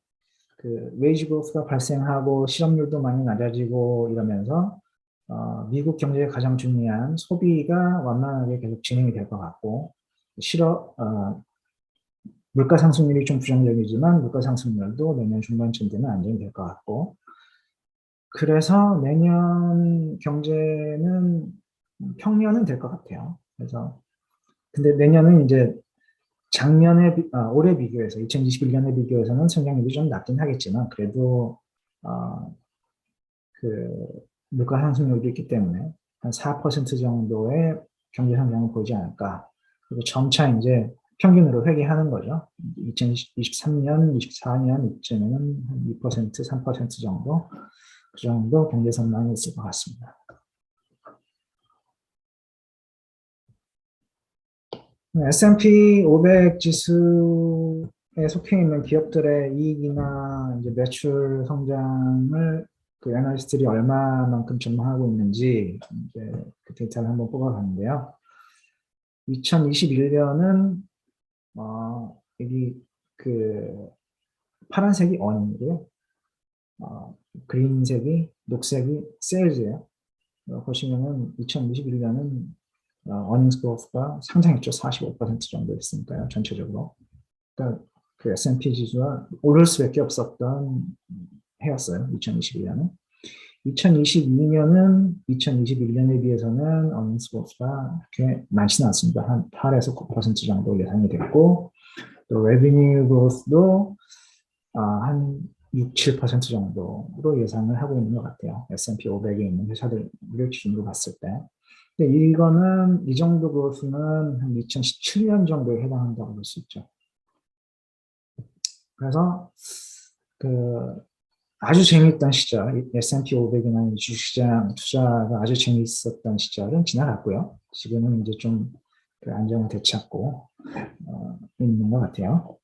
웨이지 그로스가 발생하고 실업률도 많이 낮아지고 이러면서 미국 경제의 가장 중요한 소비가 완만하게 계속 진행이 될 것 같고 물가 상승률이 좀 부정적이지만 물가 상승률도 내년 중반쯤 되면 안정이 될 것 같고 그래서 내년 경제는 평년은 될 것 같아요. 그래서 근데 내년은 이제 올해 비교해서 2021년에 비교해서는 성장률이 좀 낮긴 하겠지만 그래도 물가 상승률도 있기 때문에 한 4% 정도의 경제 성장을 보이지 않을까. 그리고 점차 이제 평균으로 회귀하는 거죠. 2023년, 24년 이쯤에는 한 2%, 3% 정도, 그 정도 경제 전망이 있을 것 같습니다. S&P 500 지수에 속해 있는 기업들의 이익이나 이제 매출 성장을 그 애널리스트들이 얼마만큼 전망하고 있는지 이제 그 데이터를 한번 뽑아봤는데요. 2021년은 여기 그 파란색이 언이고요. 그린색이 녹색이 세일즈예요. 보시면은 2021년은 earnings growth가 상당했죠. 45% 정도 됐으니까요. 전체적으로. 그러니까 그 S&P 지수가 오를 수밖에 없었던 해였어요. 2021년은. 2022년은 2021년에 비해서는 earnings growth가 그렇게 많지는 않습니다. 한 8에서 9% 정도 예상이 됐고, 또 revenue growth도 한 6, 7% 정도로 예상을 하고 있는 것 같아요. S&P 500에 있는 회사들을 기준으로 봤을 때. 근데 이거는 이 정도 그로스는 한 2017년 정도에 해당한다고 볼 수 있죠. 그래서 그 아주 재미있던 시절, S&P 500이나 주식시장 투자가 아주 재미있었던 시절은 지나갔고요. 지금은 이제 좀 그 안정을 되찾고 있는 것 같아요.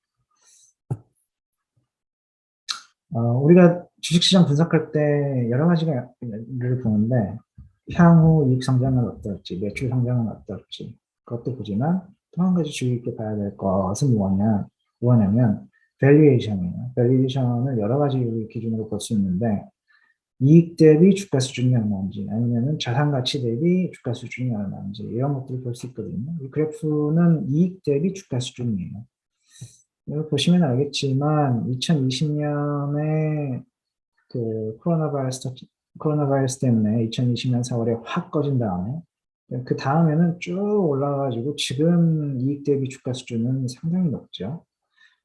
우리가 주식시장 분석할 때 여러 가지를 보는데 향후 이익 성장은 어떨지, 매출 성장은 어떨지 그것도 보지만 또 한 가지 주의 깊게 봐야 될 것은 뭐냐면 밸류에이션이에요. 밸류에이션을 여러 가지 기준으로 볼 수 있는데 이익 대비 주가 수준이 얼마인지 아니면 자산 가치 대비 주가 수준이 얼마인지 이런 것들을 볼 수 있거든요. 이 그래프는 이익 대비 주가 수준이에요. 여기 보시면 알겠지만 2020년에 그 코로나 바이러스 때문에 2020년 4월에 확 꺼진 다음에 그 다음에는 쭉 올라가지고 지금 이익 대비 주가 수준은 상당히 높죠.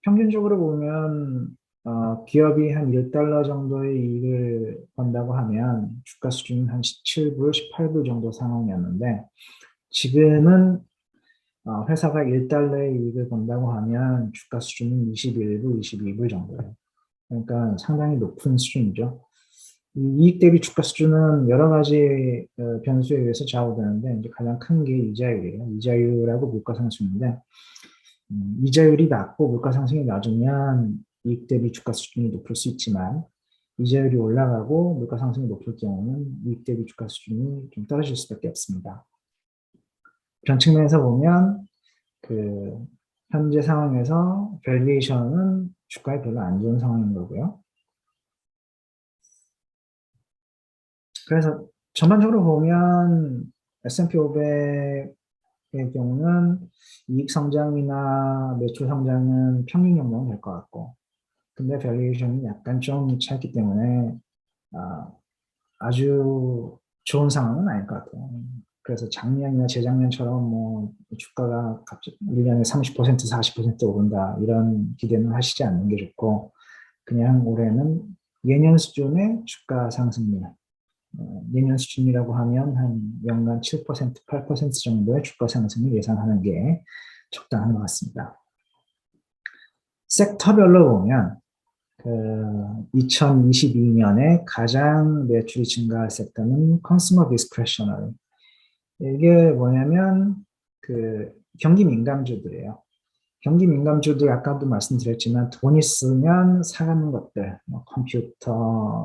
평균적으로 보면 기업이 한 $1 정도의 이익을 번다고 하면 주가 수준은 한 17불, 18불 정도 상황이었는데 지금은 회사가 $1의 이익을 번다고 하면 주가 수준은 21불, 22불 정도예요. 그러니까 상당히 높은 수준이죠. 이 이익 대비 주가 수준은 여러 가지 변수에 의해서 좌우되는데 이제 가장 큰 게 이자율이에요. 이자율하고 물가상승인데 이자율이 낮고 물가상승이 낮으면 이익 대비 주가 수준이 높을 수 있지만 이자율이 올라가고 물가상승이 높을 경우는 이익 대비 주가 수준이 좀 떨어질 수밖에 없습니다. 그런 측면에서 보면 그 현재 상황에서 밸류에이션은 주가에 별로 안 좋은 상황인 거고요. 그래서 전반적으로 보면 S&P 500의 경우는 이익 성장이나 매출 성장은 평균 정도는 될 것 같고, 근데 밸류에이션이 약간 좀 차있기 때문에 아주 좋은 상황은 아닐 것 같아요. 그래서 작년이나 재작년처럼 뭐 주가가 갑자기 1년에 30%, 40% 오른다 이런 기대는 하시지 않는 게 좋고, 그냥 올해는 예년 수준의 주가 상승률, 예년 수준이라고 하면 한 연간 7%, 8% 정도의 주가 상승을 예상하는 게 적당한 것 같습니다. 섹터별로 보면 2022년에 가장 매출이 증가할 섹터는 Consumer Discretionary. 이게 뭐냐면 그 경기 민감주들이에요. 경기 민감주들 아까도 말씀드렸지만 돈 있으면 사가는 것들, 뭐 컴퓨터,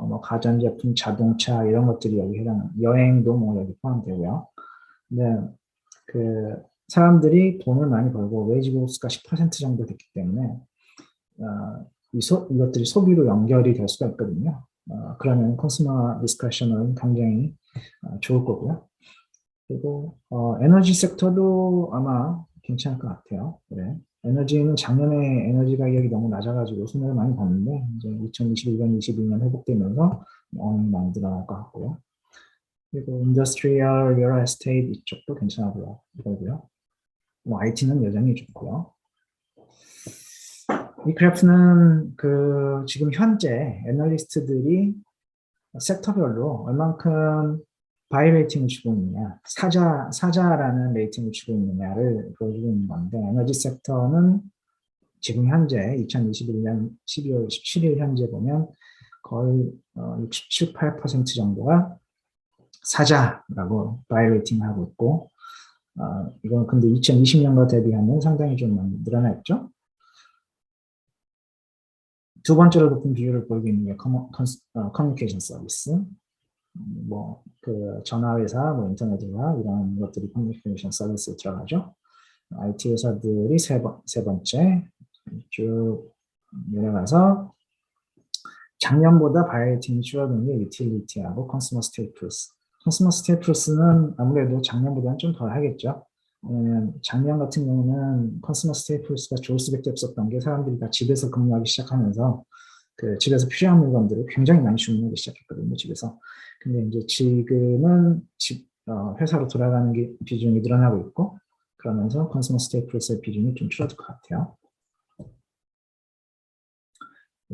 뭐 가전제품, 자동차 이런 것들이 여기 여행도 뭐 여기 포함되고요. 근데 그 사람들이 돈을 많이 벌고 웨이지 그로스가 10% 정도 됐기 때문에 이것들이 소비로 연결이 될 수가 있거든요. 그러면 컨슈머 디스크래셔널은 굉장히 좋을 거고요. 그리고 에너지 섹터도 아마 괜찮을 것 같아요. 그래. 에너지는 작년에 에너지 가격이 너무 낮아가지고 손해를 많이 봤는데 이제 2021년, 22년 회복되면서 많이 늘어날 것 같고요. 그리고 인더스트리얼, 리얼 에스테이트 이쪽도 괜찮아 보이고요. 뭐 IT는 여전히 좋고요. 이 그래프는 그 지금 현재 애널리스트들이 섹터별로 얼만큼 바이 레이팅을 주고 있느냐, 사자라는 레이팅을 주고 있느냐를 보여주고 있는 건데, 에너지 섹터는 지금 현재 2021년 12월 17일 현재 보면 거의 67, 8% 정도가 사자라고 바이 레이팅을 하고 있고, 이건 근데 2020년과 대비하면 상당히 좀 많이 늘어났죠. 두 번째로 높은 비율을 보이고 있는 게 커뮤니케이션 서비스. 그 전화회사, 인터넷 회사 이런 것들이 커뮤니케이션 서비스에 들어가죠. IT 회사들이 세 번째 쭉 내려가서 작년보다 바이오팅이 줄어든 게 유틸리티하고 컨슈머 스테이플스. 컨슈머 스테이플스는 아무래도 작년보다는 좀 덜 하겠죠. 왜냐면 작년 같은 경우는 컨슈머 스테이플스가 좋을 수밖에 없었던 게 사람들이 다 집에서 근무하기 시작하면서 그 집에서 필요한 물건들을 굉장히 많이 주문하기 시작했거든요, 집에서. 근데 이제 지금은 회사로 돌아가는 게 비중이 늘어나고 있고, 그러면서 컨슈머 스테이플스의 비중이 좀 줄어들 것 같아요.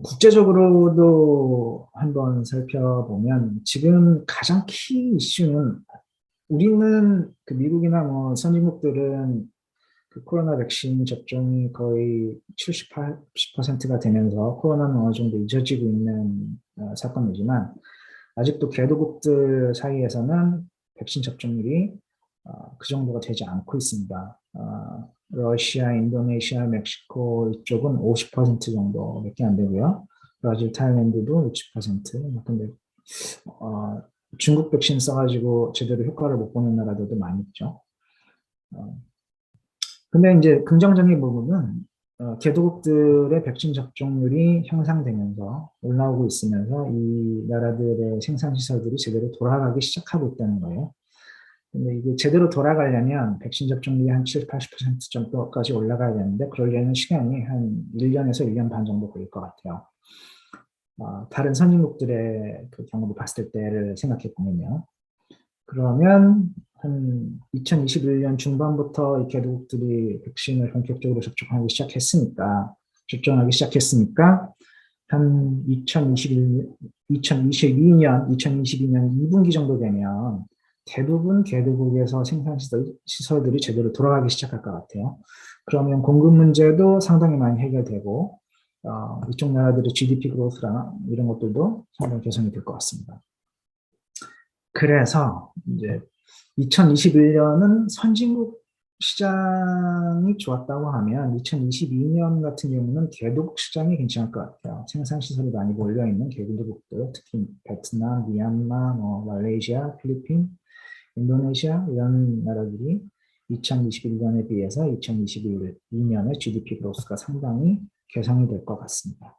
국제적으로도 한번 살펴보면 지금 가장 키 이슈는 우리는 그 미국이나 선진국들은 그 코로나 백신 접종이 거의 70, 80%가 되면서 코로나는 어느 정도 잊혀지고 있는 사건이지만 아직도 개도국들 사이에서는 백신 접종률이 그 정도가 되지 않고 있습니다. 러시아, 인도네시아, 멕시코 이쪽은 50% 정도밖에 안 되고요. 브라질, 타일랜드도 60%. 근데 중국 백신 써가지고 제대로 효과를 못 보는 나라들도 많이 있죠. 근데 이제 긍정적인 부분은 개도국들의 백신 접종률이 향상되면서 올라오고 있으면서 이 나라들의 생산시설들이 제대로 돌아가기 시작하고 있다는 거예요. 근데 이게 제대로 돌아가려면 백신 접종률이 한 70, 80% 정도까지 올라가야 되는데 그러려면 시간이 한 1년에서 1년 반 정도 걸릴 것 같아요. 다른 선진국들의 그 경우를 봤을 때를 생각해 보면요. 그러면 한 2021년 중반부터 이 개도국들이 백신을 본격적으로 접종하기 시작했으니까 한 2022년 2분기 정도 되면 대부분 개도국에서 생산시설들이 제대로 돌아가기 시작할 것 같아요. 그러면 공급 문제도 상당히 많이 해결되고 이쪽 나라들의 GDP 그로스나 이런 것들도 상당히 개선이 될 것 같습니다. 그래서 이제 2021년은 선진국 시장이 좋았다고 하면 2022년 같은 경우는 개도국 시장이 괜찮을 것 같아요. 생산시설이 많이 몰려있는 개도국들, 특히 베트남, 미얀마, 말레이시아, 필리핀, 인도네시아 이런 나라들이 2021년에 비해서 2022년의 GDP 그로스가 상당히 개선이 될 것 같습니다.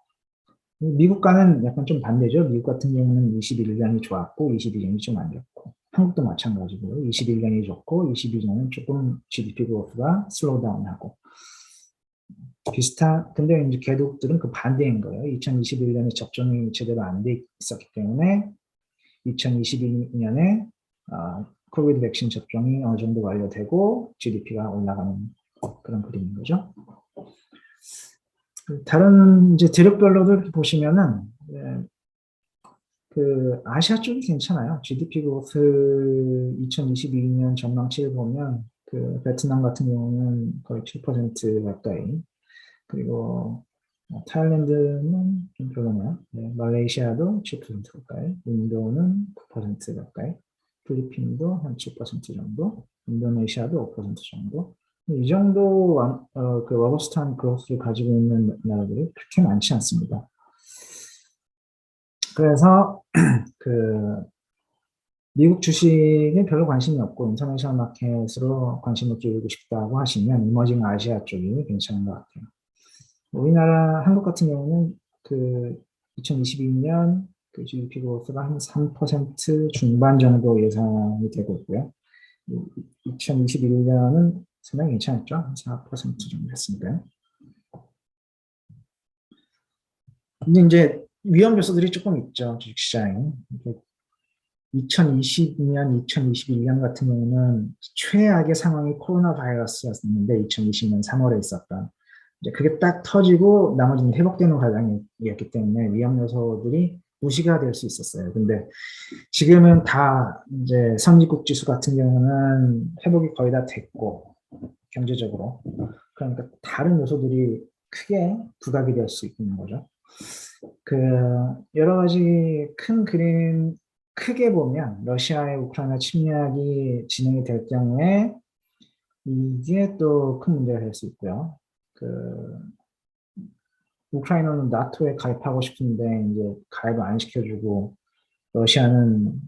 미국과는 약간 좀 반대죠. 미국 같은 경우는 21년이 좋았고 22년이 좀 안 좋고 한국도 마찬가지고요. 21년이 좋고 22년은 조금 GDP 그로스가 슬로우 다운하고 근데 이제 개도국들은 그 반대인 거예요. 2021년에 접종이 제대로 안 돼 있었기 때문에 2022년에 코비드 백신 접종이 어느 정도 완료되고 GDP가 올라가는 그런 그림인 거죠. 다른 이제 대륙별로도 보시면은 그 아시아 쪽이 괜찮아요. GDP 그로스 2022년 전망치를 보면 그 베트남 같은 경우는 거의 7% 가까이, 그리고 타일랜드는 좀 별로네요. 말레이시아도 7% 가까이, 인도는 9% 가까이, 필리핀도 한 7% 정도, 인도네시아도 5% 정도. 이 정도 그 로버스트한 그로스를 가지고 있는 나라들이 그렇게 많지 않습니다. 그래서 그 미국 주식에 별로 관심이 없고 인터내셔널 마켓으로 관심을 기울이고 싶다고 하시면 이머징 아시아 쪽이 괜찮은 것 같아요. 우리나라 한국 같은 경우는 그 2022년 그 GDP 그로스가 한 3% 중반 정도 예상이 되고 있고요. 2021년은 상당히 괜찮았죠. 한 4% 정도 했으니까요. 근데 이제 위험 요소들이 조금 있죠. 주식시장에. 2020년, 2021년 같은 경우는 최악의 상황이 코로나 바이러스였는데 2020년 3월에 있었던. 이제 그게 딱 터지고 나머지는 회복되는 과정이었기 때문에 위험 요소들이 무시가 될 수 있었어요. 근데 지금은 다 이제 선진국 지수 같은 경우는 회복이 거의 다 됐고, 경제적으로. 그러니까 다른 요소들이 크게 부각이 될 수 있는 거죠. 그 여러 가지 큰 그림 크게 보면 러시아의 우크라이나 침략이 진행이 될 경우에 이게 또 큰 문제가 될 수 있고요. 우크라이나는 나토에 가입하고 싶은데 이제 가입을 안 시켜주고 러시아는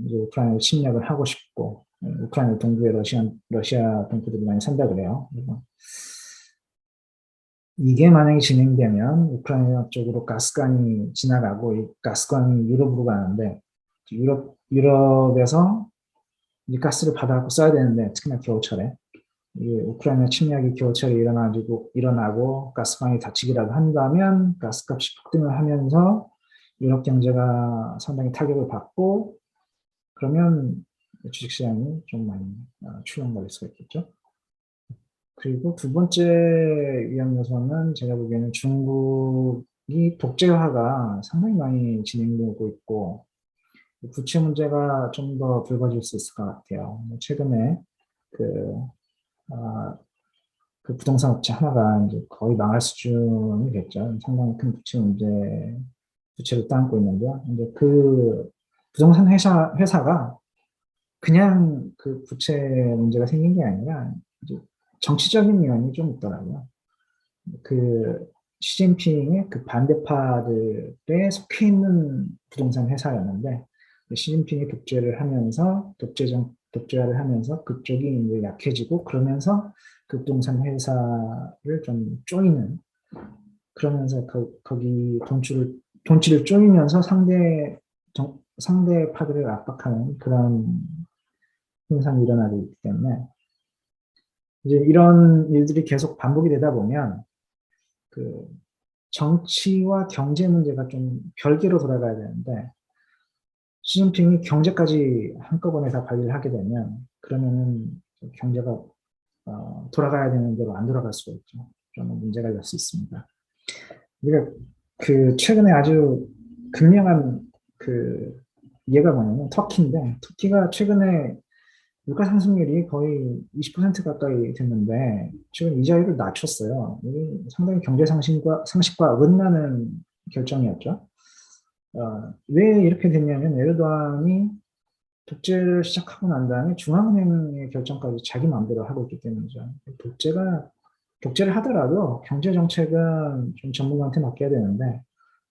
이제 우크라이나를 침략을 하고 싶고 우크라이나 동부에 러시아 동포들이 많이 산다 그래요. 그래서 이게 만약에 진행되면 우크라이나 쪽으로 가스관이 지나가고 이 가스관이 유럽으로 가는데 유럽에서 이 가스를 받아갖고 써야 되는데 특히나 겨울철에 이 우크라이나 침략이 겨울철에 일어나고 가스관이 닫히기라도 한다면 가스값이 폭등을 하면서 유럽 경제가 상당히 타격을 받고 그러면 주식시장이 좀 많이 출렁거릴 수가 있겠죠. 그리고 두 번째 위험 요소는 제가 보기에는 중국이 독재화가 상당히 많이 진행되고 있고 부채 문제가 좀 더 불거질 수 있을 것 같아요. 최근에 아, 그 부동산 업체 하나가 이제 거의 망할 수준이 됐죠. 상당히 큰 부채를 떠안고 있는데요. 근데 그 부동산 회사가 그냥 그 부채 문제가 생긴 게 아니라 이제 정치적인 면이 좀 있더라고요. 그 시진핑의 그 반대파들에 속해 있는 부동산 회사였는데 시진핑이 독재화를 하면서 그쪽이 이제 약해지고 그러면서 그 부동산 회사를 좀 쪼이는 그러면서 거기 돈줄을 쪼이면서 상대파들을 압박하는 그런 현상이 일어나고 있기 때문에 이제 이런 일들이 계속 반복이 되다 보면 그 정치와 경제 문제가 좀 별개로 돌아가야 되는데 시진핑이 경제까지 한꺼번에 다 관리를 하게 되면 그러면은 경제가 돌아가야 되는 대로 안 돌아갈 수가 있죠. 그러면 문제가 될 수 있습니다. 우리가 그 최근에 아주 극명한 그 예가 뭐냐면 터키인데 터키가 최근에 물가 상승률이 거의 20% 가까이 됐는데 최근 이자율을 낮췄어요. 이 상당히 경제 상식과 어긋나는 결정이었죠. 왜 이렇게 됐냐면 에르도안이 독재를 시작하고 난 다음에 중앙은행의 결정까지 자기 마음대로 하고 있기 때문이죠. 독재를 하더라도 경제 정책은 좀 전문가한테 맡겨야 되는데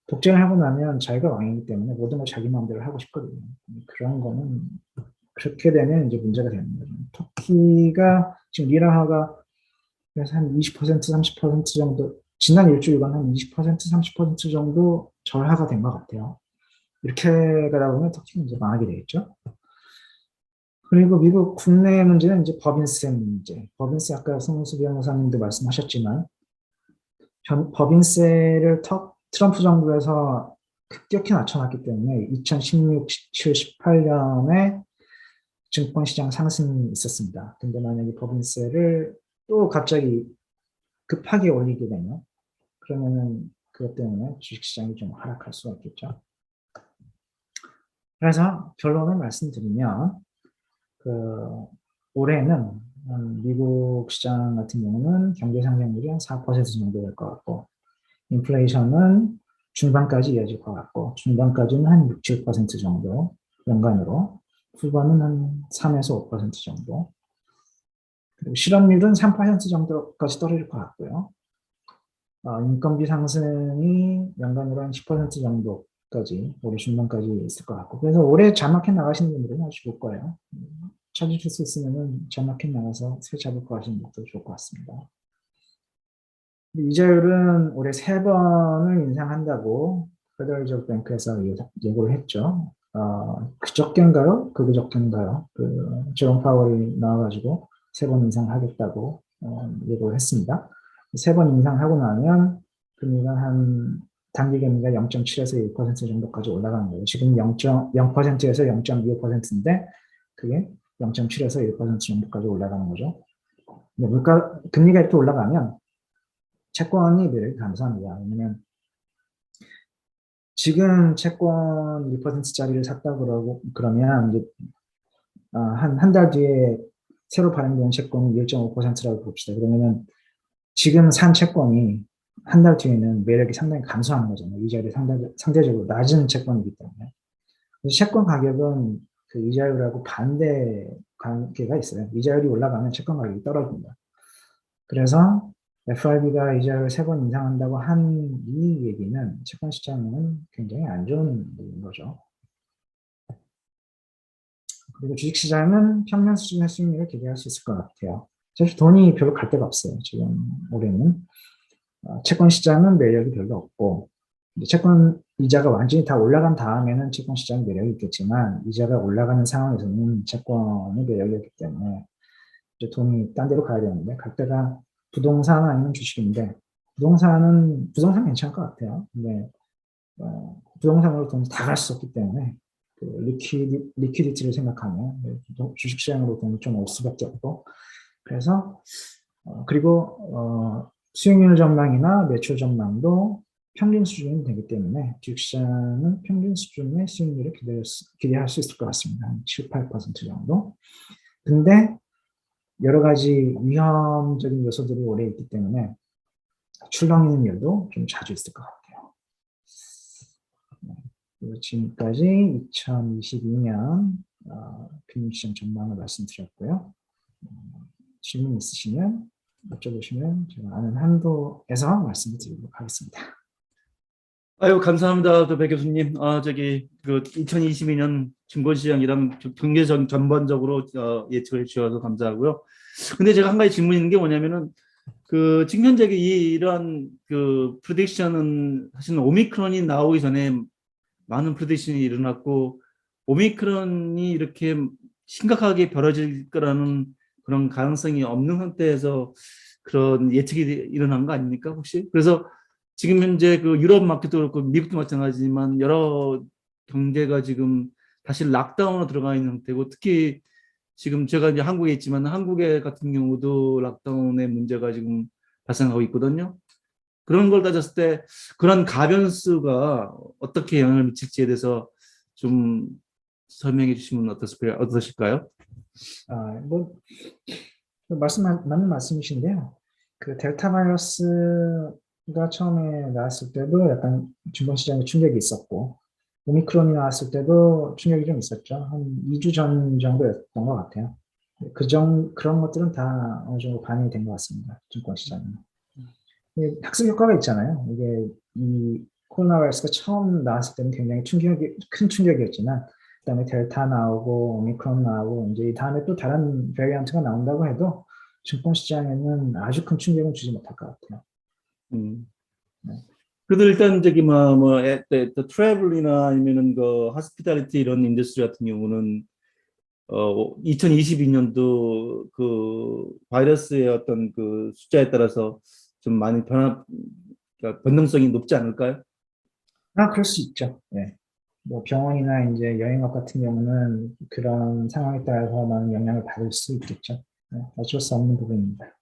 독재를 하고 나면 자기가 왕이기 때문에 모든 걸 자기 마음대로 하고 싶거든요. 그런 거는 그렇게 되면 이제 문제가 되는 거죠. 터키가 지금 리라화가 그래서 한 20%, 30% 정도 지난 일주일간 한 20%, 30% 정도 절하가 된 것 같아요. 이렇게 가다 보면 터키는 이제 망하게 되겠죠. 그리고 미국 국내 문제는 이제 법인세 문제. 법인세 아까 송은수 변호사님도 말씀하셨지만 법인세를 트럼프 정부에서 급격히 낮춰놨기 때문에 2016, 17, 18년에 증권시장 상승이 있었습니다. 근데 만약에 법인세를 또 갑자기 급하게 올리게 되면 그러면은 그것 때문에 주식시장이 좀 하락할 수가 있겠죠. 그래서 결론을 말씀드리면 올해는 미국 시장 같은 경우는 경제 성장률이 한 4% 정도 될 것 같고 인플레이션은 중반까지 이어질 것 같고 중반까지는 한 6, 7% 정도 연간으로 후반은 한 3에서 5% 정도 그리고 실업률은 3% 정도까지 떨어질 것 같고요. 인건비 상승이 연간으로 한 10% 정도까지 올해 중반까지 있을 것 같고 그래서 올해 잔마켓 나가시는 분들은 아주 좋을 거예요. 찾으실 수 있으면 잔마켓 나가서 새 잡고 가시는 것도 좋을 것 같습니다. 이자율은 올해 3번을 인상한다고 페더럴 리저브 뱅크에서 예고를 했죠. 그저께인가요? 그저께인가요? 제롬 파월이 나와가지고 3번 인상하겠다고 예고를 했습니다. 3번 인상하고 나면 금리가 단기 금리가 0.7에서 1% 정도까지 올라가는 거예요. 지금 0.0%에서 0.25%인데 그게 0.7에서 1% 정도까지 올라가는 거죠. 금리가 이렇게 올라가면 채권이 늘 감소합니다. 왜냐면 지금 채권 2%짜리를 샀다 그러면 이제 한 달 뒤에 새로 발행된 채권이 1.5%라고 봅시다. 그러면은 지금 산 채권이 한 달 뒤에는 매력이 상당히 감소하는 거잖아요. 이자율이 상대적으로 낮은 채권이기 때문에. 그래서 채권 가격은 그 이자율하고 반대 관계가 있어요. 이자율이 올라가면 채권 가격이 떨어집니다. 그래서 FRB가 이자율을 3번 인상한다고 한 이 얘기는 채권 시장은 굉장히 안 좋은 거죠. 그리고 주식시장은 평면 수준의 수익률을 기대할 수 있을 것 같아요. 사실 돈이 별로 갈 데가 없어요. 지금 올해는. 채권 시장은 매력이 별로 없고, 채권 이자가 완전히 다 올라간 다음에는 채권 시장이 매력이 있겠지만, 이자가 올라가는 상황에서는 채권이 매력이 없기 때문에 이제 돈이 딴 데로 가야 되는데, 갈 데가 부동산 아니면 주식인데, 부동산 괜찮을 것 같아요. 근데 부동산으로 돈이 다 갈 수 없기 때문에 그 리퀴디티를 생각하면 주식시장으로 돈이 좀 올 수밖에 없고, 그래서 그리고 수익률 전망이나 매출 전망도 평균 수준이 되기 때문에 주식시장은 평균 수준의 수익률을 기대할 수 있을 것 같습니다. 한 7, 8% 정도. 근데 여러 가지 위험적인 요소들이 오래 있기 때문에 출렁이는 일도 좀 자주 있을 것 같아요. 그리고 지금까지 2022년 금융시장 전망을 말씀드렸고요. 질문 있으시면 여쭤보시면 제가 아는 한도에서 말씀을 드리도록 하겠습니다. 아유, 감사합니다. 또 백 교수님. 그 2022년 증권시장이랑 경제적 전반적으로 예측을 해주셔서 감사하고요. 근데 제가 한 가지 질문이 있는 게 뭐냐면은, 지금 현재 이러한 프레딕션은 사실 오미크론이 나오기 전에 많은 프레딕션이 일어났고, 오미크론이 이렇게 심각하게 벌어질 거라는 그런 가능성이 없는 상태에서 그런 예측이 일어난 거 아닙니까, 혹시? 그래서 지금 현재 유럽 마켓도 그렇고 미국도 마찬가지지만 여러 경제가 지금 다시 락다운으로 들어가 있는 상태고, 특히 지금 제가 이제 한국에 있지만 한국에 같은 경우도 락다운의 문제가 지금 발생하고 있거든요. 그런 걸 따졌을 때 그런 가변수가 어떻게 영향을 미칠지에 대해서 좀 설명해 주시면 어떠실까요? 맞는 말씀이신데요. 그 델타 바이러스가 처음에 나왔을 때도 약간 증권시장에 충격이 있었고, 오미크론이 나왔을 때도 충격이 좀 있었죠. 한 2주 전 정도였던 것 같아요. 그런 것들은 다 어느 정도 반영이 된 것 같습니다. 증권시장에. 학습 효과가 있잖아요. 이게 이 코로나 바이러스가 처음 나왔을 때는 굉장히 큰 충격이었지만, 그다음에 델타 나오고 오미크론 나오고 이제 이 다음에 또 다른 베리언트가 나온다고 해도 증권 시장에는 아주 큰 충격은 주지 못할 것 같아요. 네. 그래도 일단 트래블이나 아니면은 하스피탈리티 이런 인더스트리 같은 경우는 2022년도 바이러스의 어떤 숫자에 따라서 좀 많이 그러니까 변동성이 높지 않을까요? 그럴 수 있죠. 네. 뭐 병원이나 이제 여행업 같은 경우는 그런 상황에 따라서 많은 영향을 받을 수 있겠죠. 네. 어쩔 수 없는 부분입니다.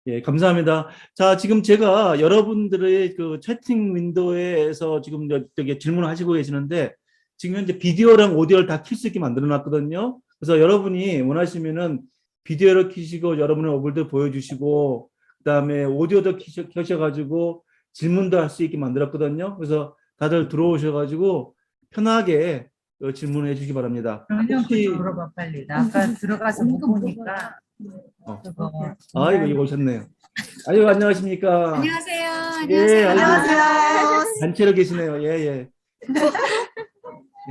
예, 감사합니다. 자, 지금 제가 여러분들의 채팅 윈도우에서 지금 저기 질문을 하시고 계시는데, 지금 현재 비디오랑 오디오를 다 킬 수 있게 만들어 놨거든요. 그래서 여러분이 원하시면은 비디오를 켜시고 여러분의 얼굴도 보여주시고, 그다음에 오디오도 켜셔가지고 질문도 할 수 있게 만들었거든요. 그래서 다들 들어오셔가지고 편하게 질문해 주시기 바랍니다. 혹시 물어봐 빨리. 나 아까 들어가서 못 보니까. 이거 오셨네요. 아유, 안녕하십니까. 안녕하세요. 예, 안녕하세요. 단체로 계시네요. 예, 예.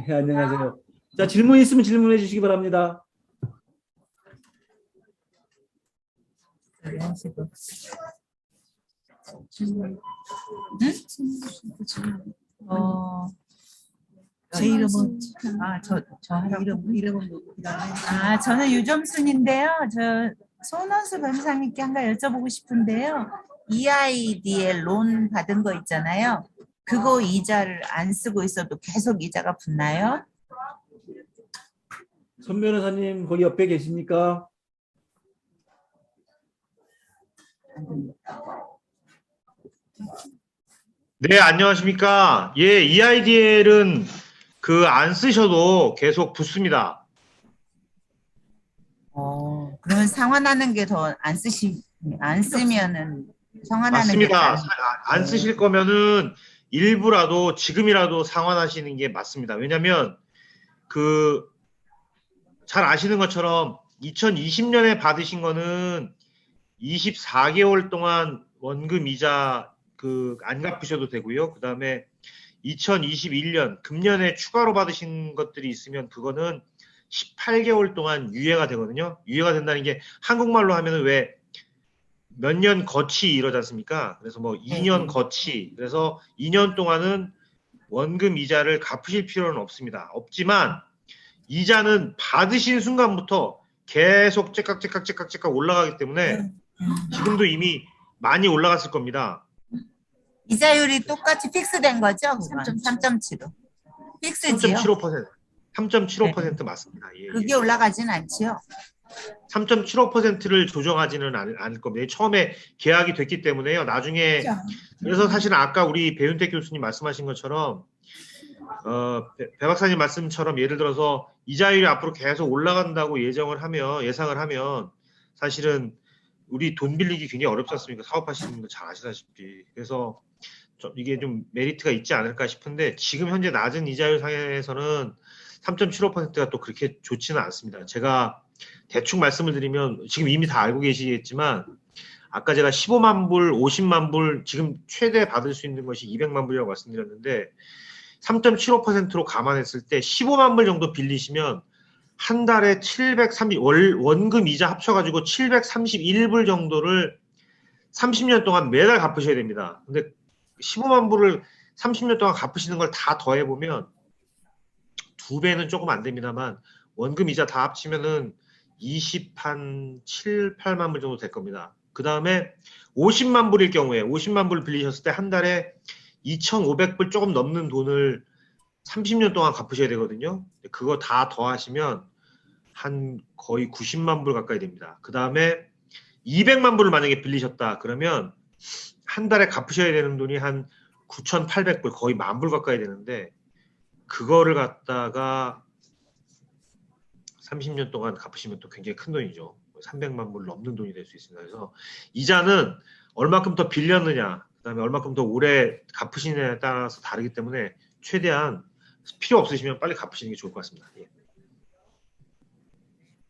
예, 안녕하세요. 자, 질문 있으면 질문해 주시기 바랍니다. 제 이름은 이름은 저는 유점순인데요. 저 손원수 변호사님께 한 가지 여쭤보고 싶은데요. EIDL 론 받은 거 있잖아요. 그거 이자를 안 쓰고 있어도 계속 이자가 붙나요? 손 변호사님 거기 옆에 계십니까? 네, 안녕하십니까. 예, EIDL은 그 안 쓰셔도 계속 붙습니다. 그러면 상환하는 게 더 안 쓰면은 상환하는 게 맞습니다. 나은. 안 쓰실 거면은 일부라도 지금이라도 상환하시는 게 맞습니다. 왜냐면 그 잘 아시는 것처럼 2020년에 받으신 거는 24개월 동안 원금 이자 그 안 갚으셔도 되고요. 그다음에 2021년 금년에 추가로 받으신 것들이 있으면 그거는 18개월 동안 유예가 되거든요. 유예가 된다는 게 한국말로 하면은 왜 몇 년 거치 이러지 않습니까? 그래서 뭐 2년 거치. 그래서 2년 동안은 원금 이자를 갚으실 필요는 없습니다. 없지만 이자는 받으신 순간부터 계속 째깍째깍째깍째깍 올라가기 때문에 지금도 이미 많이 올라갔을 겁니다. 이자율이 똑같이 픽스된 거죠? 3.75. 픽스지요? 3.75%. 3.75% 맞습니다. 예, 그게 예. 올라가진 않지요? 3.75%를 조정하지는 않을 겁니다. 처음에 계약이 됐기 때문에요. 나중에 그래서 사실은 아까 우리 배윤택 교수님 말씀하신 것처럼 배 박사님 말씀처럼 예를 들어서 이자율이 앞으로 계속 올라간다고 예상을 하면 사실은 우리 돈 빌리기 굉장히 어렵지 않습니까? 사업하시는 거 잘 아시다시피. 그래서 이게 좀 메리트가 있지 않을까 싶은데 지금 현재 낮은 이자율 상에서는 3.75%가 또 그렇게 좋지는 않습니다. 제가 대충 말씀을 드리면 지금 이미 다 알고 계시겠지만 아까 제가 15만 불, 50만 불 지금 최대 받을 수 있는 것이 200만 불이라고 말씀드렸는데 3.75%로 감안했을 때 15만 불 정도 빌리시면 한 달에 원금 이자 합쳐가지고 731불 정도를 30년 동안 매달 갚으셔야 됩니다. 근데 15만 불을 30년 동안 갚으시는 걸 다 더해보면 2배는 조금 안 됩니다만 원금 이자 다 합치면은 20한 7, 8만 불 정도 될 겁니다. 그 다음에 50만 불일 경우에 50만 불 빌리셨을 때 한 달에 2,500불 조금 넘는 돈을 30년 동안 갚으셔야 되거든요. 그거 다 더하시면 한 거의 90만 불 가까이 됩니다. 그 다음에 200만 불을 만약에 빌리셨다 그러면 한 달에 갚으셔야 되는 돈이 한 9,800불 거의 10,000불 가까이 되는데 그거를 갖다가 30년 동안 갚으시면 또 굉장히 큰 돈이죠. 300만 불 넘는 돈이 될 수 있습니다. 그래서 이자는 얼마큼 더 빌렸느냐, 그다음에 얼마큼 더 오래 갚으시느냐에 따라서 다르기 때문에 최대한 필요 없으시면 빨리 갚으시는 게 좋을 것 같습니다. 예.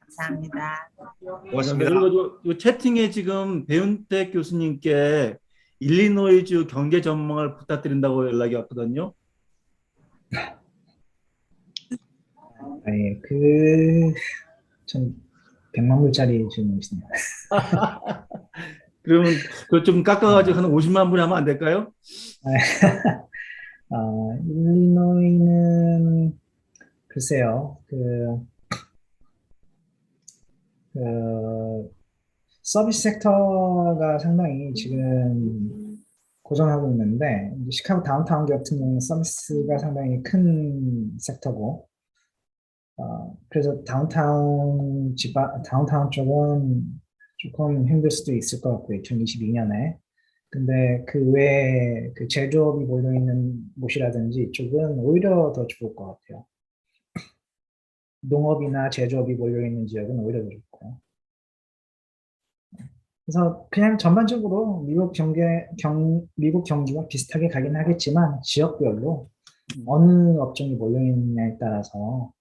감사합니다. 고맙습니다. 그리고 이 채팅에 지금 배윤택 교수님께 일리노이주 경제 전망을 부탁드린다고 연락이 왔거든요. 네, 전 100만 불짜리 질문 있습니다. 그러면 그거 좀 깎아가지고 한 50만 불 하면 안 될까요? 일리노이는 글쎄요, 서비스 섹터가 상당히 지금 고전하고 있는데 이제 시카고 다운타운 같은 경우는 서비스가 상당히 큰 섹터고 그래서 다운타운 쪽은 조금 힘들 수도 있을 것 같고요. 2022년에. 근데 그 외에 그 제조업이 몰려있는 곳이라든지 이쪽은 오히려 더 좋을 것 같아요. 농업이나 제조업이 몰려있는 지역은 오히려 더 좋고. 그래서 그냥 전반적으로 미국 경기가 비슷하게 가긴 하겠지만 지역별로 어느 업종이 몰려있느냐에 따라서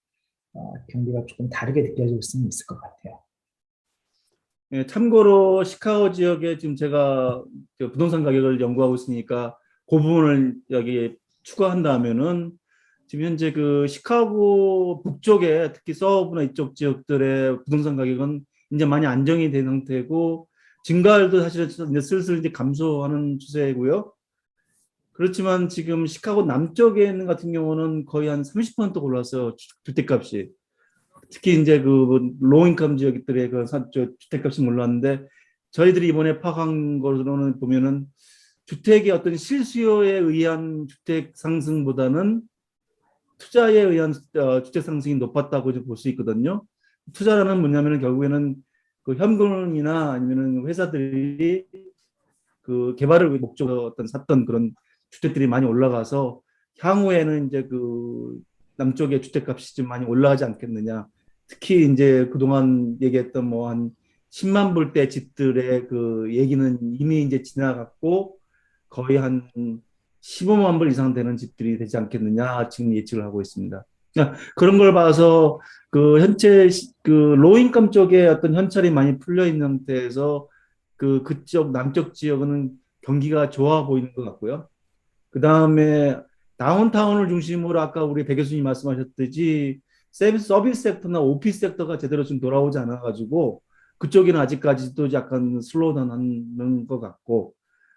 경기가 조금 다르게 느껴질 수는 있을 것 같아요. 예, 참고로 시카고 지역에 지금 제가 부동산 가격을 연구하고 있으니까 그 부분을 여기 추가한다면은 지금 현재 그 시카고 북쪽에 특히 서브나 이쪽 지역들의 부동산 가격은 이제 많이 안정이 된 상태고 증가율도 사실은 이제 슬슬 이제 감소하는 추세고요. 그렇지만 지금 시카고 남쪽에 있는 같은 경우는 거의 한 30% 올랐어요. 주택값이. 특히 이제 그 로인컴 지역들의 그 주택값이 올랐는데 저희들이 이번에 파악한 것으로는 보면은 주택의 어떤 실수요에 의한 주택 상승보다는 투자에 의한 주택 상승이 높았다고 볼 수 있거든요. 투자라는 뭐냐면은 결국에는 그 현금이나 아니면은 회사들이 그 개발을 목적으로 어떤 샀던 그런 주택들이 많이 올라가서 향후에는 이제 그 남쪽의 주택값이 좀 많이 올라가지 않겠느냐. 특히 이제 그동안 얘기했던 뭐 한 10만 불대 집들의 그 얘기는 이미 이제 지나갔고 거의 한 15만 불 이상 되는 집들이 되지 않겠느냐 지금 예측을 하고 있습니다. 그러니까 그런 걸 봐서 그 현재 그 로인컴 쪽에 어떤 현찰이 많이 풀려 있는 상태에서 그쪽 남쪽 지역은 경기가 좋아 보이는 것 같고요. 그 다음에 다운타운을 중심으로 아까 우리 배 교수님 말씀하셨듯이 서비스 섹터나 오피스 섹터가 제대로 좀 돌아오지 않아가지고 그쪽에는 아직까지도 약간 슬로우다운 하는 것 같고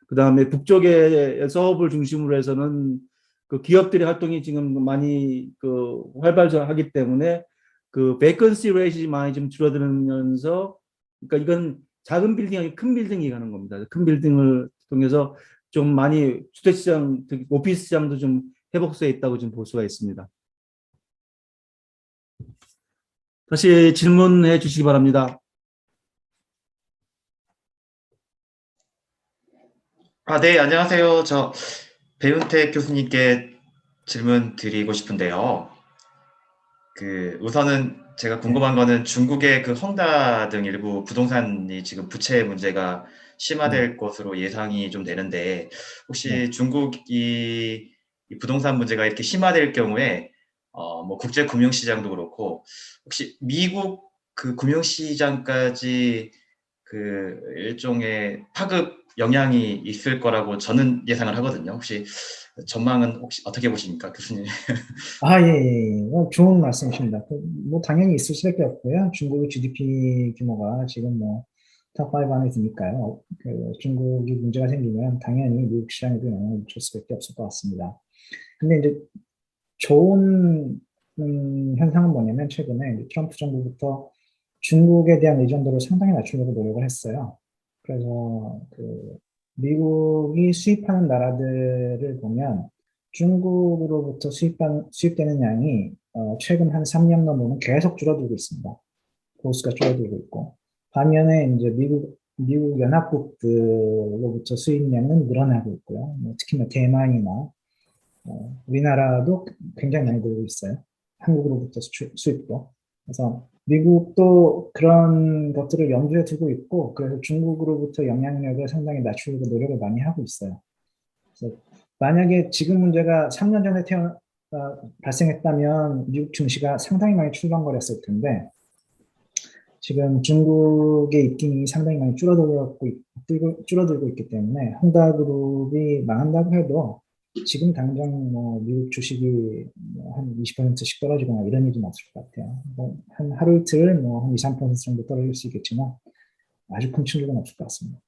그 다음에 북쪽의 서업을 중심으로 해서는 그 기업들의 활동이 지금 많이 그 활발하기 때문에 그 베이컨시 레이시 많이 좀 줄어들면서 그러니까 이건 작은 빌딩이 아니고 큰 빌딩이 가는 겁니다. 큰 빌딩을 통해서 좀 많이 주택시장, 특히 오피스 시장도 좀 회복세에 있다고 좀 볼 수가 있습니다. 다시 질문해 주시기 바랍니다. 네, 안녕하세요. 저 배윤택 교수님께 질문 드리고 싶은데요. 우선은 제가 궁금한 거는 중국의 그 헝다 등 일부 부동산이 지금 부채 문제가 심화될 것으로 예상이 좀 되는데, 혹시 중국이 이 부동산 문제가 이렇게 심화될 경우에, 뭐 국제 금융시장도 그렇고, 혹시 미국 그 금융시장까지 그 일종의 파급 영향이 있을 거라고 저는 예상을 하거든요. 혹시 전망은 혹시 어떻게 보십니까, 교수님? 예. 좋은 말씀이십니다. 뭐, 당연히 있을 수밖에 없고요. 중국의 GDP 규모가 지금 뭐, 탑5 안에 드니까요. 중국이 문제가 생기면 당연히 미국 시장에도 영향을 미칠 수밖에 없을 것 같습니다. 근데 이제 좋은 현상은 뭐냐면 최근에 이제 트럼프 정부부터 중국에 대한 의존도를 상당히 낮추려고 노력을 했어요. 그래서 미국이 수입하는 나라들을 보면 중국으로부터 수입되는 양이 최근 한 3년 넘으면 계속 줄어들고 있습니다. 보수가 줄어들고 있고 반면에 이제 미국 연합국들로부터 수입량은 늘어나고 있고요. 특히나 대만이나 우리나라도 굉장히 많이 늘고 있어요. 한국으로부터 수입도. 그래서 미국도 그런 것들을 염두에 두고 있고, 그래서 중국으로부터 영향력을 상당히 낮추려고 노력을 많이 하고 있어요. 그래서 만약에 지금 문제가 3년 전에 발생했다면 미국 증시가 상당히 많이 출렁거렸을 텐데, 지금 중국의 입김이 상당히 많이 줄어들고 있기 때문에 헝다그룹이 망한다고 해도 지금 당장 뭐 미국 주식이 한 20%씩 떨어지거나 이런 일은 없을 것 같아요. 한 하루 이틀 한 2, 3% 정도 떨어질 수 있겠지만 아주 큰 충격은 없을 것 같습니다.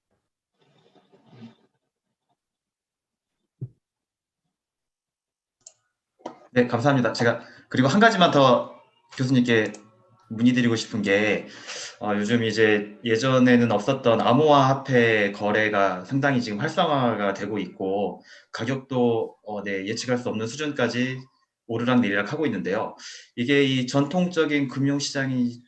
네, 감사합니다. 제가 그리고 한 가지만 더 교수님께 문의드리고 싶은 게 요즘 이제 예전에는 없었던 암호화폐 거래가 상당히 지금 활성화가 되고 있고 가격도 예측할 수 없는 수준까지 오르락내리락 하고 있는데요. 이게 이 전통적인 금융시장이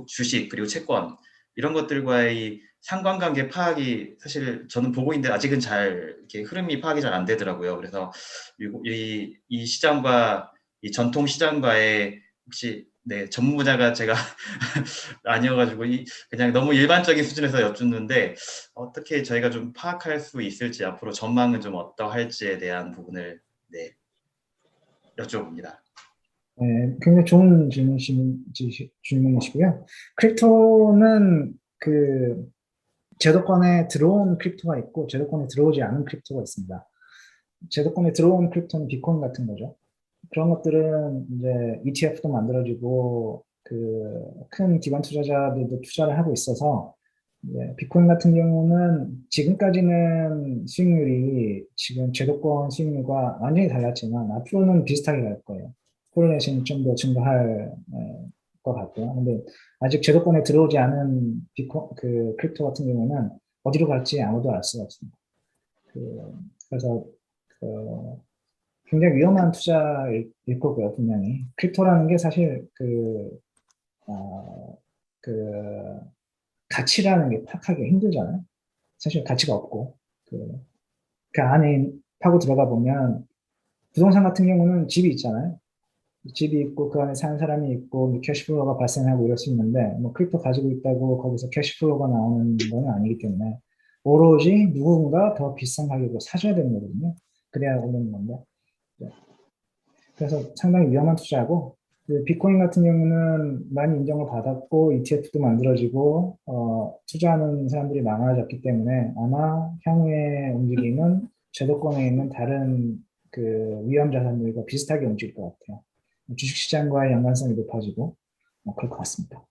주식 그리고 채권 이런 것들과의 이 상관관계 파악이 사실 저는 보고 있는데 아직은 잘 이렇게 흐름이 파악이 잘 안 되더라고요. 그래서 이 시장과 이 전통 시장과의 혹시 전문 분야가 제가 아니어가지고 그냥 너무 일반적인 수준에서 여쭙는데 어떻게 저희가 좀 파악할 수 있을지 앞으로 전망은 좀 어떠할지에 대한 부분을 여쭤봅니다. 네, 굉장히 좋은 질문이시고요. 크립토는 제도권에 들어온 크립토가 있고 제도권에 들어오지 않은 크립토가 있습니다. 제도권에 들어온 크립토는 비트코인 같은 거죠. 그런 것들은 이제 ETF도 만들어지고 큰 기관 투자자들도 투자를 하고 있어서 이제 비트코인 같은 경우는 지금까지는 수익률이 지금 제도권 수익률과 완전히 달랐지만 앞으로는 비슷하게 갈 거예요. 코릴레이션이 좀 더 증가할 것 같고요. 근데 아직 제도권에 들어오지 않은 크립토 같은 경우는 어디로 갈지 아무도 알 수가 없습니다. 그래서 굉장히 위험한 투자일 거고요, 분명히. 크립토라는 게 사실 가치라는 게 파악하기 힘들잖아요. 사실 가치가 없고, 그 안에 파고 들어가 보면 부동산 같은 경우는 집이 있잖아요. 집이 있고 그 안에 사는 사람이 있고 뭐 캐시플로우가 발생하고 이럴 수 있는데 뭐 크립토 가지고 있다고 거기서 캐시플로우가 나오는 건 아니기 때문에 오로지 누군가 더 비싼 가격으로 사줘야 되는 거거든요. 그래야 오르는 건데. 네. 그래서 상당히 위험한 투자고 그 비트코인 같은 경우는 많이 인정을 받았고 ETF도 만들어지고 투자하는 사람들이 많아졌기 때문에 아마 향후의 움직임은 제도권에 있는 다른 그 위험 자산들과 비슷하게 움직일 것 같아요. 주식시장과의 연관성이 높아지고 그럴 것 같습니다.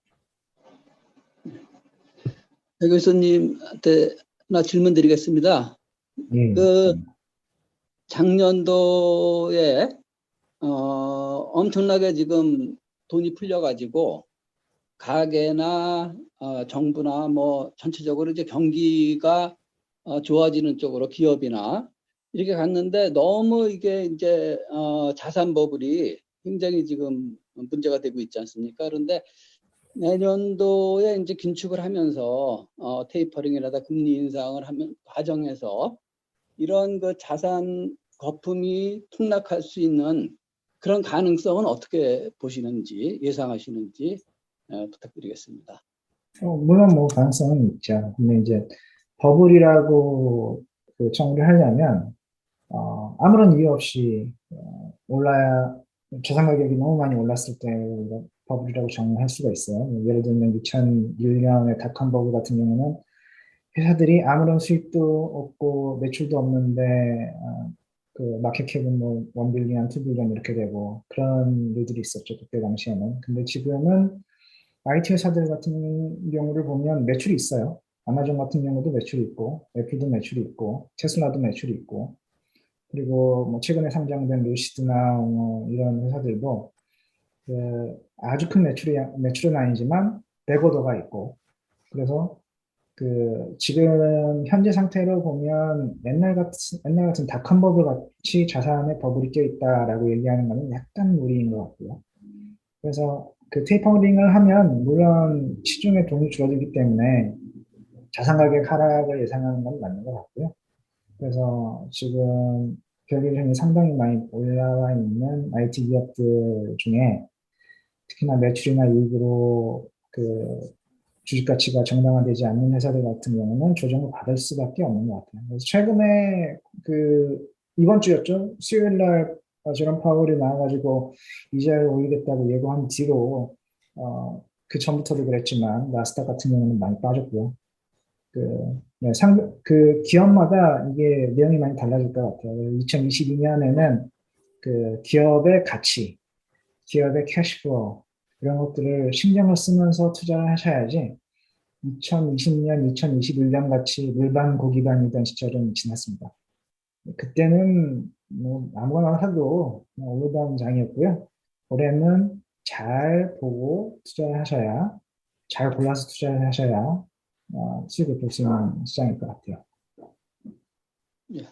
배 교수님한테 하나 질문 드리겠습니다. 예. 그 작년도에 엄청나게 지금 돈이 풀려가지고 가게나 정부나 뭐 전체적으로 이제 경기가 좋아지는 쪽으로 기업이나 이렇게 갔는데 너무 이게 이제 자산 버블이 굉장히 지금 문제가 되고 있지 않습니까? 그런데 내년도에 이제 긴축을 하면서 테이퍼링이라다 금리 인상을 하면 과정에서 이런 그 자산 거품이 폭락할 수 있는 그런 가능성은 어떻게 보시는지 예상하시는지 부탁드리겠습니다. 물론 뭐 가능성은 있죠. 근데 이제 버블이라고 그 정의를 하려면 아무런 이유 없이 올라야 자산 가격이 너무 많이 올랐을 때 우리가 버블이라고 정의할 수가 있어요. 예를 들면 2001년의 닷컴 버블 같은 경우는 회사들이 아무런 수익도 없고 매출도 없는데 그 마켓캡은 뭐 1빌리언, 2빌리언 이렇게 되고 그런 일들이 있었죠. 그때 당시에는. 근데 지금은 IT 회사들 같은 경우를 보면 매출이 있어요. 아마존 같은 경우도 매출이 있고 애플도 매출이 있고 테슬라도 매출이 있고 그리고 뭐 최근에 상장된 루시드나 뭐 이런 회사들도 그 아주 큰 매출은 아니지만 백오더가 있고 그래서 그 지금 현재 상태로 보면 옛날 같은 닷컴 버블 같이 자산에 버블이 껴 있다라고 얘기하는 거는 약간 무리인 것 같고요. 그래서 그 테이퍼링을 하면 물론 시중에 돈이 줄어들기 때문에 자산 가격 하락을 예상하는 건 맞는 것 같고요. 그래서 지금 밸류에이션이 상당히 많이 올라와 있는 IT 기업들 중에 특히나 매출이나 이익으로 그 주식 가치가 정당화되지 않는 회사들 같은 경우는 조정을 받을 수밖에 없는 것 같아요. 그래서 최근에 그 이번 주였죠. 수요일 날 제롬 파월이 나와가지고 이자를 올리겠다고 예고한 뒤로 그 전부터도 그랬지만 나스닥 같은 경우는 많이 빠졌고요. 그 기업마다 이게 내용이 많이 달라질 것 같아요. 2022년에는 그 기업의 가치, 기업의 캐시플로우 이런 것들을 신경을 쓰면서 투자를 하셔야지 2020년, 2021년 같이 물반 고기반이던 시절은 지났습니다. 그때는 뭐 아무거나 사도 오르던 장이었고요. 올해는 잘 보고 투자를 하셔야, 잘 골라서 투자를 하셔야 수익을 볼 수 있는 시장일 것 같아요. 예,